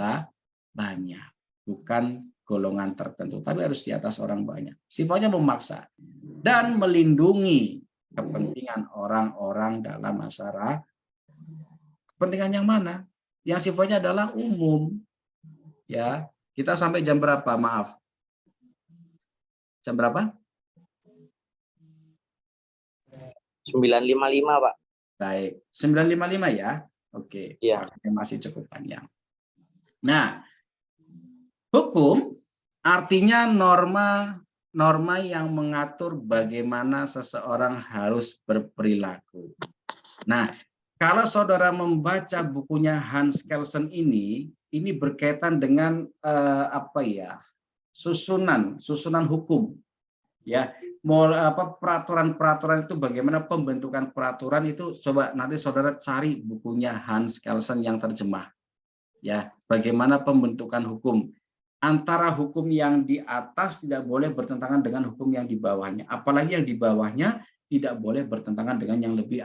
banyak, bukan golongan tertentu, tapi harus di atas orang banyak. Sifatnya memaksa dan melindungi kepentingan orang-orang dalam masyarakat. Kepentingan yang mana? Yang sifatnya adalah umum. Ya, kita sampai jam berapa? Maaf. Jam berapa? 9.55, Pak. Baik, 9.55 ya. Oke, Iya. masih cukup panjang. Nah, hukum artinya norma yang mengatur bagaimana seseorang harus berperilaku. Nah, kalau saudara membaca bukunya Hans Kelsen ini berkaitan dengan susunan hukum, ya. Peraturan-peraturan itu bagaimana pembentukan peraturan itu, coba nanti saudara cari bukunya Hans Kelsen yang terjemah, ya. Bagaimana pembentukan hukum. Antara hukum yang di atas tidak boleh bertentangan dengan hukum yang di bawahnya, apalagi yang di bawahnya tidak boleh bertentangan dengan yang lebih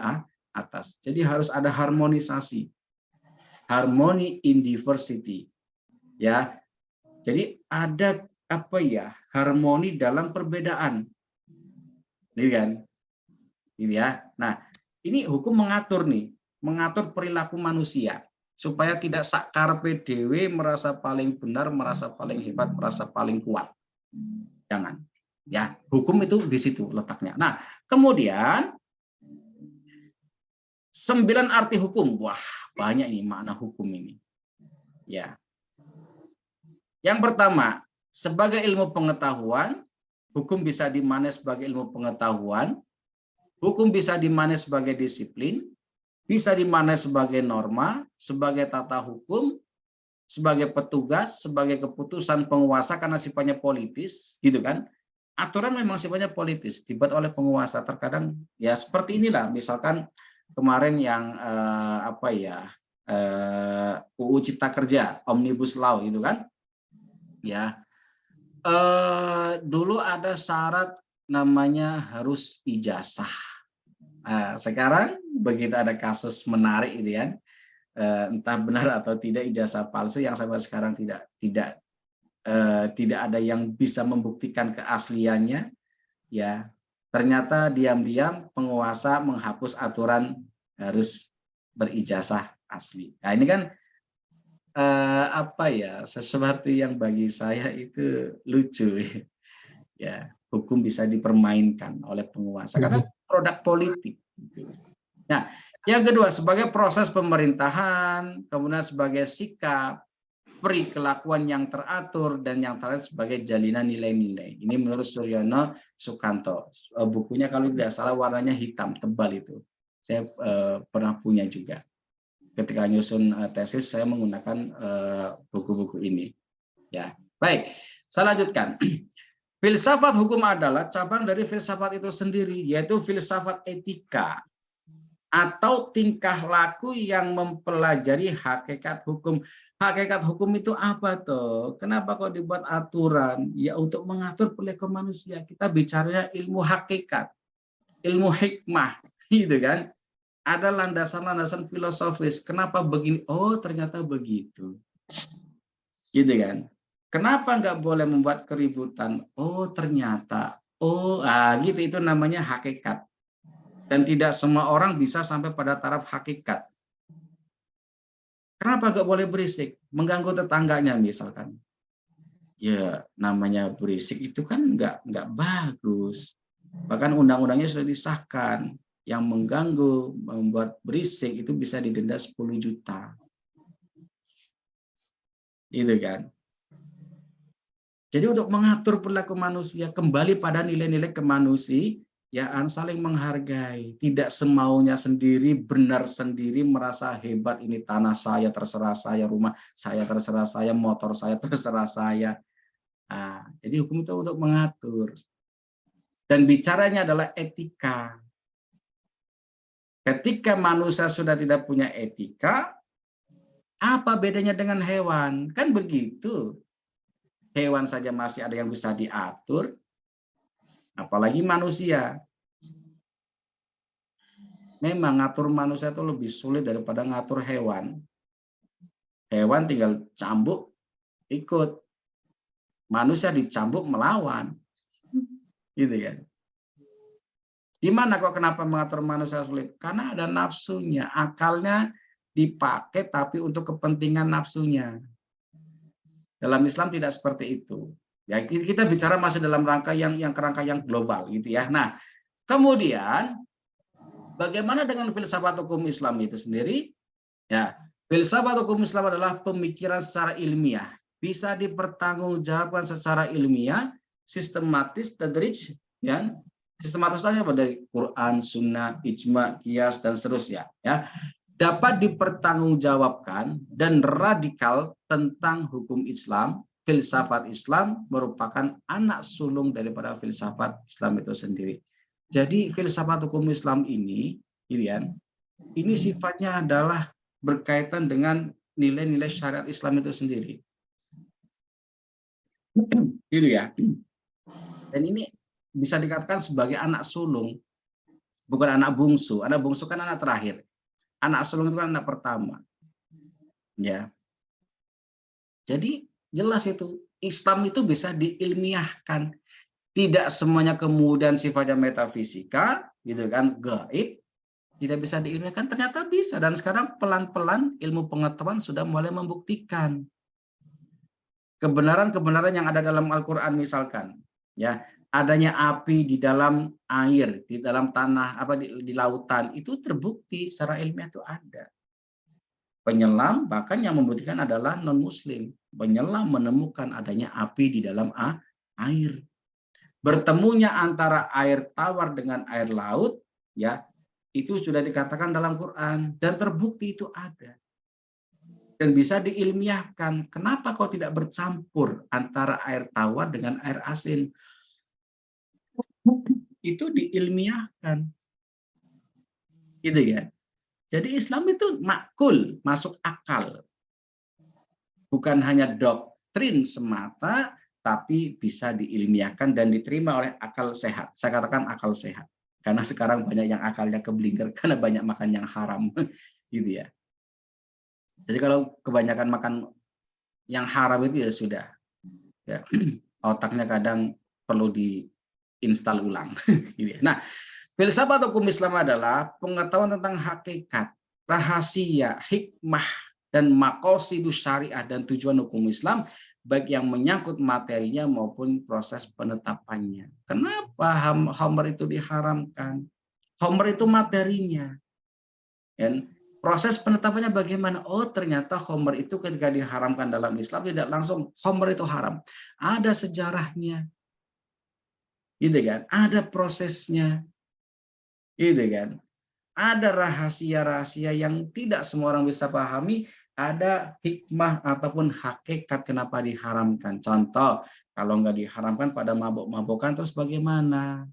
atas. Jadi harus ada harmonisasi, harmony in diversity, ya. Jadi ada harmoni dalam perbedaan, ini kan, ini ya. Nah, ini hukum mengatur perilaku manusia supaya tidak sakkarpe dewe, merasa paling benar, merasa paling hebat, merasa paling kuat. Jangan, ya. Hukum itu di situ letaknya. Nah, kemudian 9 arti hukum. Wah, banyak ini makna hukum ini. Ya. Yang pertama, sebagai ilmu pengetahuan, hukum bisa dimaknai sebagai ilmu pengetahuan, hukum bisa dimaknai sebagai disiplin, bisa dimaknai sebagai norma, sebagai tata hukum, sebagai petugas, sebagai keputusan penguasa karena sifatnya politis, gitu kan. Aturan memang sifatnya politis, dibuat oleh penguasa. Terkadang ya seperti inilah, misalkan kemarin yang UU Cipta Kerja, Omnibus Law itu kan, ya. Dulu ada syarat namanya harus ijazah. Sekarang begitu ada kasus menarik ini kan, entah benar atau tidak ijazah palsu yang sampai sekarang tidak ada yang bisa membuktikan keasliannya, ya. Ternyata diam-diam penguasa menghapus aturan harus berijazah asli. Nah, ini kan sesuatu yang bagi saya itu lucu, ya. Hukum bisa dipermainkan oleh penguasa karena produk politik. Nah, yang kedua sebagai proses pemerintahan, kemudian sebagai sikap, perikelakuan yang teratur, dan yang terakhir sebagai jalinan nilai-nilai. Ini menurut Suryono Sukanto. Bukunya kalau tidak salah warnanya hitam tebal itu. Saya pernah punya juga. Ketika nyusun tesis saya menggunakan buku-buku ini. Ya, baik. Saya lanjutkan. Filsafat hukum adalah cabang dari filsafat itu sendiri, yaitu filsafat etika atau tingkah laku yang mempelajari hakikat hukum. Hakikat hukum itu apa toh? Kenapa kok dibuat aturan? Ya untuk mengatur perilaku manusia. Kita bicaranya ilmu hakikat, ilmu hikmah, gitu kan? Ada landasan-landasan filosofis. Kenapa begini? Oh, ternyata begitu. Gitu kan? Kenapa nggak boleh membuat keributan? Oh, ternyata. Oh, gitu, itu namanya hakikat. Dan tidak semua orang bisa sampai pada taraf hakikat. Kenapa nggak boleh berisik? Mengganggu tetangganya misalkan. Ya, namanya berisik itu kan nggak bagus. Bahkan undang-undangnya sudah disahkan. Yang mengganggu, membuat berisik itu bisa didenda 10 juta. Itu kan. Jadi untuk mengatur perilaku manusia kembali pada nilai-nilai kemanusiaan, saling menghargai, tidak semaunya sendiri, benar sendiri, merasa hebat, ini tanah saya terserah saya, rumah saya terserah saya, motor saya terserah saya. Nah, jadi hukum itu untuk mengatur. Dan bicaranya adalah etika. Ketika manusia sudah tidak punya etika, apa bedanya dengan hewan? Kan begitu. Hewan saja masih ada yang bisa diatur, apalagi manusia. memang ngatur manusia itu lebih sulit daripada ngatur hewan. Hewan tinggal cambuk, ikut. Manusia dicambuk melawan. Gitu kan. Gimana kok kenapa mengatur manusia sulit? Karena ada nafsunya, akalnya dipakai tapi untuk kepentingan nafsunya. Dalam Islam tidak seperti itu. Ya, kita bicara masih dalam rangka yang kerangka yang global gitu ya. Nah, kemudian bagaimana dengan filsafat hukum Islam itu sendiri? Ya, filsafat hukum Islam adalah pemikiran secara ilmiah, bisa dipertanggungjawabkan secara ilmiah, sistematis, tadrij, ya. Sistematisnya apa? Dari Quran, Sunnah, Ijma, Qiyas, dan seterusnya. Ya, dapat dipertanggungjawabkan dan radikal tentang hukum Islam. Filsafat Islam merupakan anak sulung daripada filsafat Islam itu sendiri. Jadi filsafat hukum Islam ini sifatnya adalah berkaitan dengan nilai-nilai syariat Islam itu sendiri. Gitu ya. Dan ini bisa dikatakan sebagai anak sulung, bukan anak bungsu. Anak bungsu kan anak terakhir. Anak sulung itu kan anak pertama. Ya. Jadi jelas itu Islam itu bisa diilmiahkan. Tidak semuanya kemudian sifatnya metafisika, gitu kan, gaib. Tidak bisa diilmiahkan, ternyata bisa. Dan sekarang pelan-pelan ilmu pengetahuan sudah mulai membuktikan kebenaran-kebenaran yang ada dalam Al-Quran misalkan. Ya, adanya api di dalam air, di dalam tanah, di lautan, itu terbukti secara ilmiah itu ada. Penyelam bahkan yang membuktikan adalah non-muslim. Penyelam menemukan adanya api di dalam air. Bertemunya antara air tawar dengan air laut, ya, itu sudah dikatakan dalam Quran dan terbukti itu ada. Dan bisa diilmiahkan. Kenapa kok tidak bercampur antara air tawar dengan air asin? Itu diilmiahkan. Gitu ya. Jadi Islam itu makul, masuk akal. Bukan hanya doktrin semata, tapi bisa diilmiahkan dan diterima oleh akal sehat. Saya katakan akal sehat. Karena sekarang banyak yang akalnya keblinger karena banyak makan yang haram. Gitu ya. Jadi kalau kebanyakan makan yang haram itu ya sudah. Ya, otaknya kadang perlu diinstal ulang. Gitu ya. Nah, filsafat hukum Islam adalah pengetahuan tentang hakikat, rahasia, hikmah, dan maqasidus syariah dan tujuan hukum Islam, baik yang menyangkut materinya maupun proses penetapannya. Kenapa khamr itu diharamkan? Khamr itu materinya. Dan proses penetapannya bagaimana? Oh, ternyata khamr itu ketika diharamkan dalam Islam tidak langsung khamr itu haram. Ada sejarahnya. Gitu kan? Ada prosesnya. Gitu kan? Ada rahasia-rahasia yang tidak semua orang bisa pahami, ada hikmah ataupun hakikat kenapa diharamkan. Contoh, kalau nggak diharamkan pada mabuk-mabukan terus bagaimana?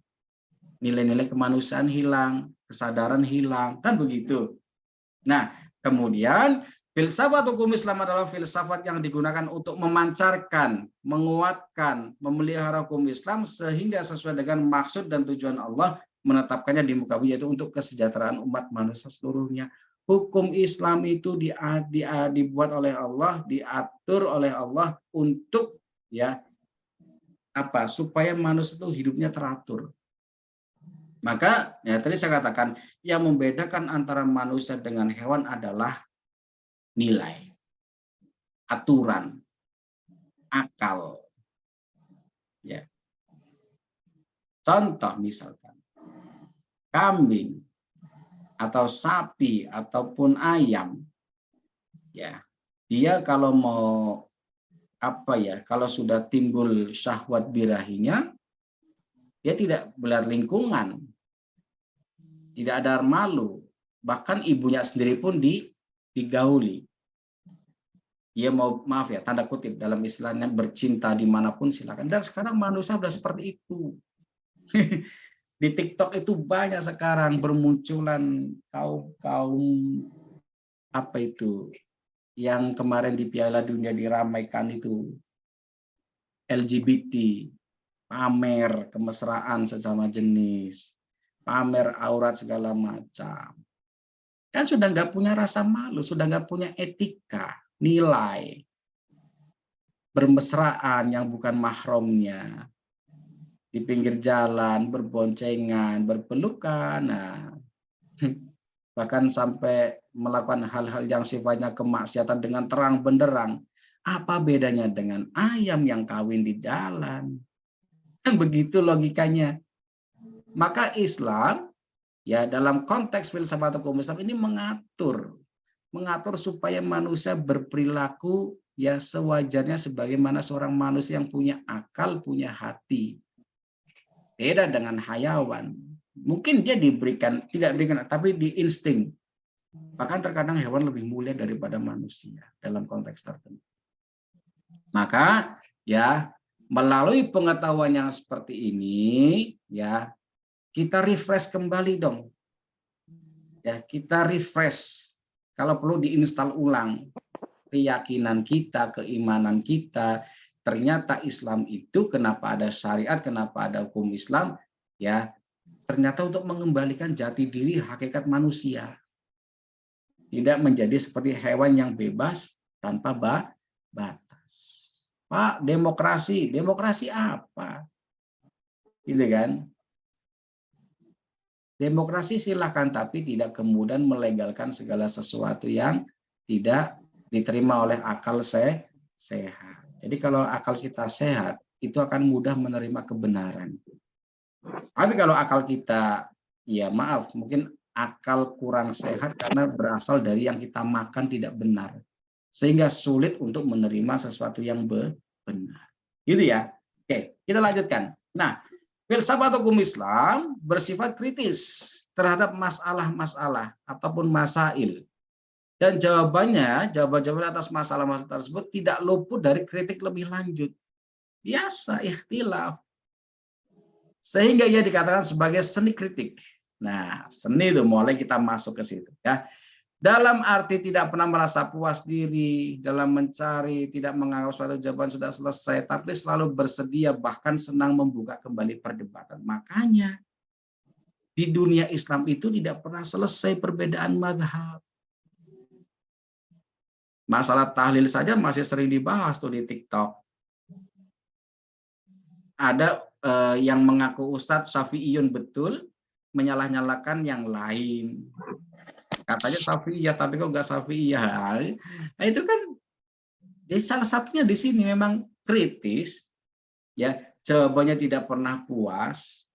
Nilai-nilai kemanusiaan hilang, kesadaran hilang, kan begitu. Nah, kemudian filsafat hukum Islam adalah filsafat yang digunakan untuk memancarkan, menguatkan, memelihara hukum Islam sehingga sesuai dengan maksud dan tujuan Allah menetapkannya di muka bumi, yaitu untuk kesejahteraan umat manusia seluruhnya. Hukum Islam itu dibuat oleh Allah, diatur oleh Allah untuk supaya manusia itu hidupnya teratur. Maka ya tadi saya katakan yang membedakan antara manusia dengan hewan adalah nilai, aturan, akal. Ya. Contoh misalkan kambing atau sapi ataupun ayam, ya dia kalau mau kalau sudah timbul syahwat birahinya, dia tidak belar lingkungan, tidak ada malu, bahkan ibunya sendiri pun digauli. Dia mau, maaf ya, tanda kutip dalam istilahnya bercinta dimanapun silakan. Dan sekarang manusia sudah seperti itu. Di TikTok itu banyak sekarang bermunculan kaum yang kemarin di Piala Dunia diramaikan itu LGBT, pamer kemesraan sesama jenis. pamer aurat segala macam. Kan sudah nggak punya rasa malu, sudah nggak punya etika, nilai. Bermesraan yang bukan mahramnya, di pinggir jalan, berboncengan, berpelukan, nah, bahkan sampai melakukan hal-hal yang sifatnya kemaksiatan dengan terang benderang. Apa bedanya dengan ayam yang kawin di jalan? Kan begitu logikanya. Maka Islam, ya dalam konteks filsafat hukum Islam ini mengatur supaya manusia berperilaku ya sewajarnya sebagaimana seorang manusia yang punya akal, punya hati. Beda dengan hayawan. Mungkin dia tidak diberikan, tapi di insting. Bahkan terkadang hewan lebih mulia daripada manusia dalam konteks tertentu. Maka ya melalui pengetahuan yang seperti ini, ya kita refresh kembali dong. Ya, kita refresh. Kalau perlu diinstal ulang keyakinan kita, keimanan kita. Ternyata Islam itu kenapa ada syariat, kenapa ada hukum Islam, ya ternyata untuk mengembalikan jati diri hakikat manusia. Tidak menjadi seperti hewan yang bebas tanpa batas. Pak, demokrasi apa? Gitu kan? Demokrasi silakan, tapi tidak kemudian melegalkan segala sesuatu yang tidak diterima oleh akal sehat. Jadi kalau akal kita sehat, itu akan mudah menerima kebenaran. Tapi kalau akal kita, ya maaf, mungkin akal kurang sehat karena berasal dari yang kita makan tidak benar. Sehingga sulit untuk menerima sesuatu yang benar. Gitu ya. Oke, kita lanjutkan. Nah, filsafat hukum Islam bersifat kritis terhadap masalah-masalah ataupun masail. Dan jawaban atas masalah-masalah tersebut tidak luput dari kritik lebih lanjut. Biasa, ikhtilaf. Sehingga ia dikatakan sebagai seni kritik. Nah, seni itu mulai kita masuk ke situ. Ya. Dalam arti tidak pernah merasa puas diri, dalam mencari, tidak menganggap suatu jawaban sudah selesai, tapi selalu bersedia, bahkan senang membuka kembali perdebatan. Makanya, di dunia Islam itu tidak pernah selesai perbedaan mazhab. Masalah tahlil saja masih sering dibahas tuh di TikTok. Ada yang mengaku Ustadz Syafi'iyun betul, menyalah-nyalakan yang lain. Katanya Syafi'iyah, tapi kok nggak Syafi'iyah. Nah, itu kan jadi salah satunya di sini memang kritis, ya jawabannya tidak pernah puas.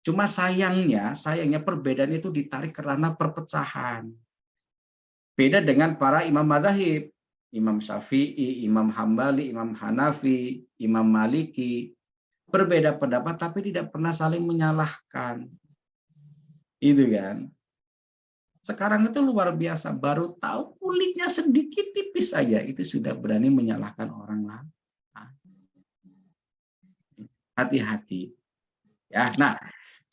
Cuma sayangnya perbedaan itu ditarik karena perpecahan. Beda dengan para imam madzhab, Imam Syafi'i, Imam Hambali, Imam Hanafi, Imam Maliki, berbeda pendapat tapi tidak pernah saling menyalahkan. Itu kan. Sekarang itu luar biasa, baru tahu kulitnya sedikit tipis saja itu sudah berani menyalahkan orang lain. Hati-hati. Ya, nah,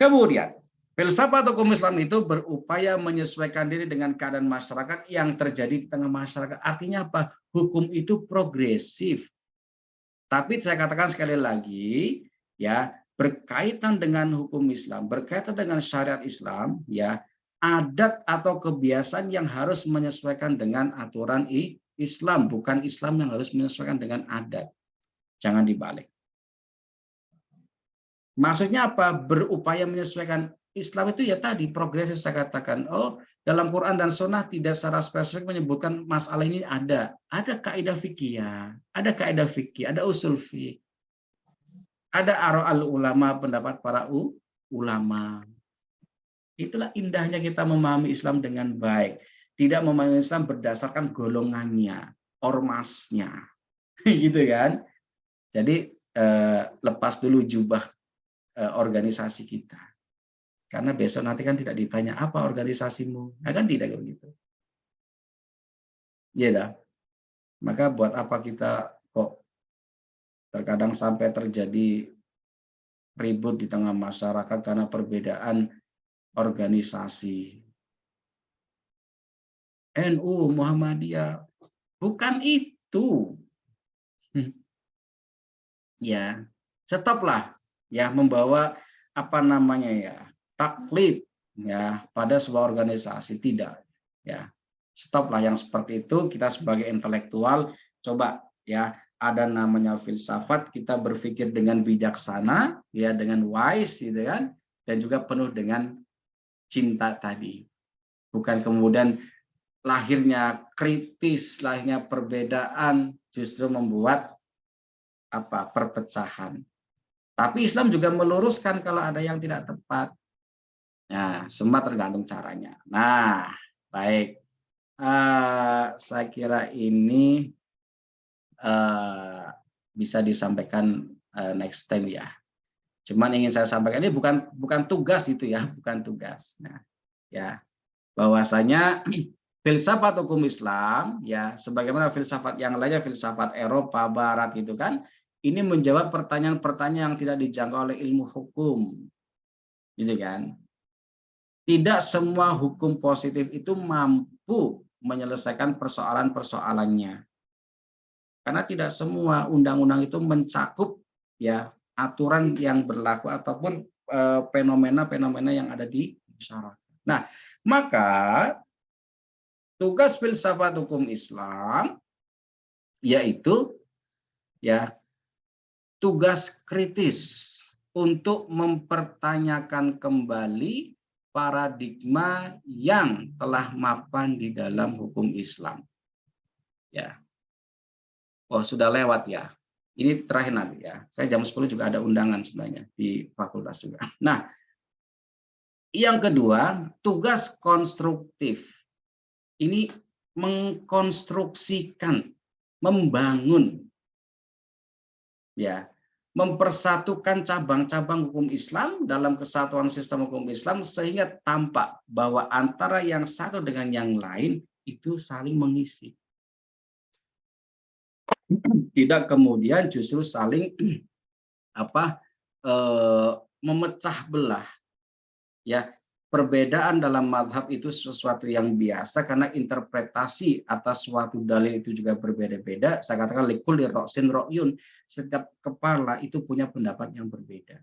kemudian filsafat hukum Islam itu berupaya menyesuaikan diri dengan keadaan masyarakat yang terjadi di tengah masyarakat. Artinya apa? Hukum itu progresif. Tapi saya katakan sekali lagi, ya, berkaitan dengan hukum Islam, berkaitan dengan syariat Islam, ya, adat atau kebiasaan yang harus menyesuaikan dengan aturan Islam, bukan Islam yang harus menyesuaikan dengan adat. Jangan dibalik. Maksudnya apa? Berupaya menyesuaikan. Islam itu ya tadi progresif saya katakan. Oh, dalam Quran dan Sunnah tidak secara spesifik menyebutkan masalah ini ada. Ada kaidah fikih, ada kaidah fikih, ada usul fikih. Ada ara'al ulama, pendapat para ulama. Itulah indahnya kita memahami Islam dengan baik. Tidak memahami Islam berdasarkan golongannya, ormasnya. Gitu kan? Jadi lepas dulu jubah organisasi kita. Karena besok nanti kan tidak ditanya apa organisasimu. Nah, kan tidak begitu. Iya dah. Maka buat apa kita kok terkadang sampai terjadi ribut di tengah masyarakat karena perbedaan organisasi. NU, Muhammadiyah, bukan itu. Ya, stoplah ya membawa apa namanya ya, taklid ya pada sebuah organisasi, tidak ya. Stoplah yang seperti itu. Kita sebagai intelektual coba ya, ada namanya filsafat, kita berpikir dengan bijaksana ya, dengan wise gitu kan, dan juga penuh dengan cinta tadi. Bukan kemudian lahirnya kritis, lahirnya perbedaan justru membuat perpecahan. Tapi Islam juga meluruskan kalau ada yang tidak tepat. Nah, semua tergantung caranya. Nah, baik. Saya kira ini bisa disampaikan next time ya. Cuman ingin saya sampaikan ini bukan tugas itu ya, bukan tugas. Nah, ya, bahwasanya filsafat hukum Islam ya, sebagaimana filsafat yang lainnya, filsafat Eropa Barat gitu kan, ini menjawab pertanyaan-pertanyaan yang tidak dijangkau oleh ilmu hukum, gitu kan. Tidak semua hukum positif itu mampu menyelesaikan persoalan-persoalannya, karena tidak semua undang-undang itu mencakup ya aturan yang berlaku ataupun fenomena-fenomena yang ada di masyarakat. Nah, maka tugas filsafat hukum Islam yaitu ya tugas kritis untuk mempertanyakan kembali paradigma yang telah mapan di dalam hukum Islam. Ya. Oh, sudah lewat ya. Ini terakhir nanti ya. Saya jam 10 juga ada undangan sebenarnya di fakultas juga. Nah, yang kedua, tugas konstruktif. Ini mengkonstruksikan, membangun ya, mempersatukan cabang-cabang hukum Islam dalam kesatuan sistem hukum Islam sehingga tampak bahwa antara yang satu dengan yang lain itu saling mengisi. Tidak kemudian justru saling memecah belah. Ya, perbedaan dalam mazhab itu sesuatu yang biasa karena interpretasi atas suatu dalil itu juga berbeda-beda. Saya katakan likulli ra'sin ra'yun, setiap kepala itu punya pendapat yang berbeda.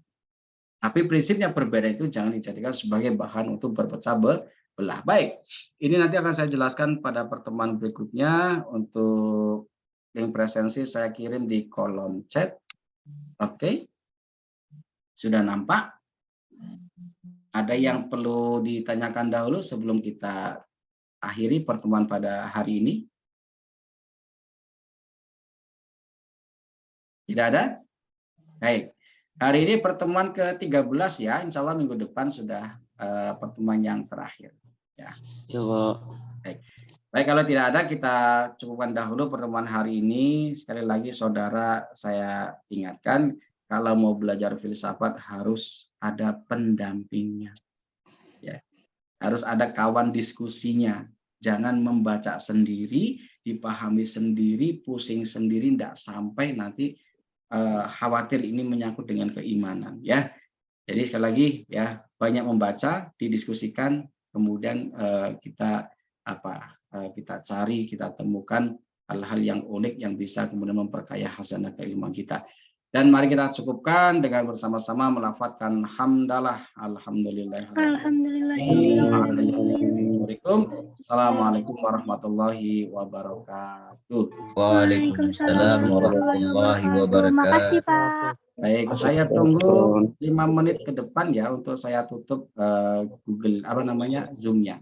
Tapi prinsipnya berbeda itu jangan dijadikan sebagai bahan untuk berpecah belah. Baik, ini nanti akan saya jelaskan pada pertemuan berikutnya. Untuk link presensi saya kirim di kolom chat. Oke, sudah nampak? Ada yang perlu ditanyakan dahulu sebelum kita akhiri pertemuan pada hari ini? Tidak ada? Baik. Hari ini pertemuan ke-13 ya. Insya Allah minggu depan sudah pertemuan yang terakhir. Ya. Baik. Baik, kalau tidak ada kita cukupkan dahulu pertemuan hari ini. Sekali lagi saudara, saya ingatkan, kalau mau belajar filsafat harus ada pendampingnya. Ya. Harus ada kawan diskusinya. Jangan membaca sendiri, dipahami sendiri, pusing sendiri, tidak sampai nanti khawatir ini menyangkut dengan keimanan. Ya. Jadi sekali lagi ya, banyak membaca, didiskusikan, kemudian kita cari, kita temukan hal-hal yang unik yang bisa kemudian memperkaya hasanah keilmuan kita. Dan mari kita cukupkan dengan bersama-sama melafadzkan hamdalah, alhamdulillah. Assalamualaikum warahmatullahi wabarakatuh. Waalaikumsalam warahmatullahi wabarakatuh. Terima kasih, Pak. Baik, saya tunggu 5 menit ke depan ya untuk saya tutup Google Zoom-nya.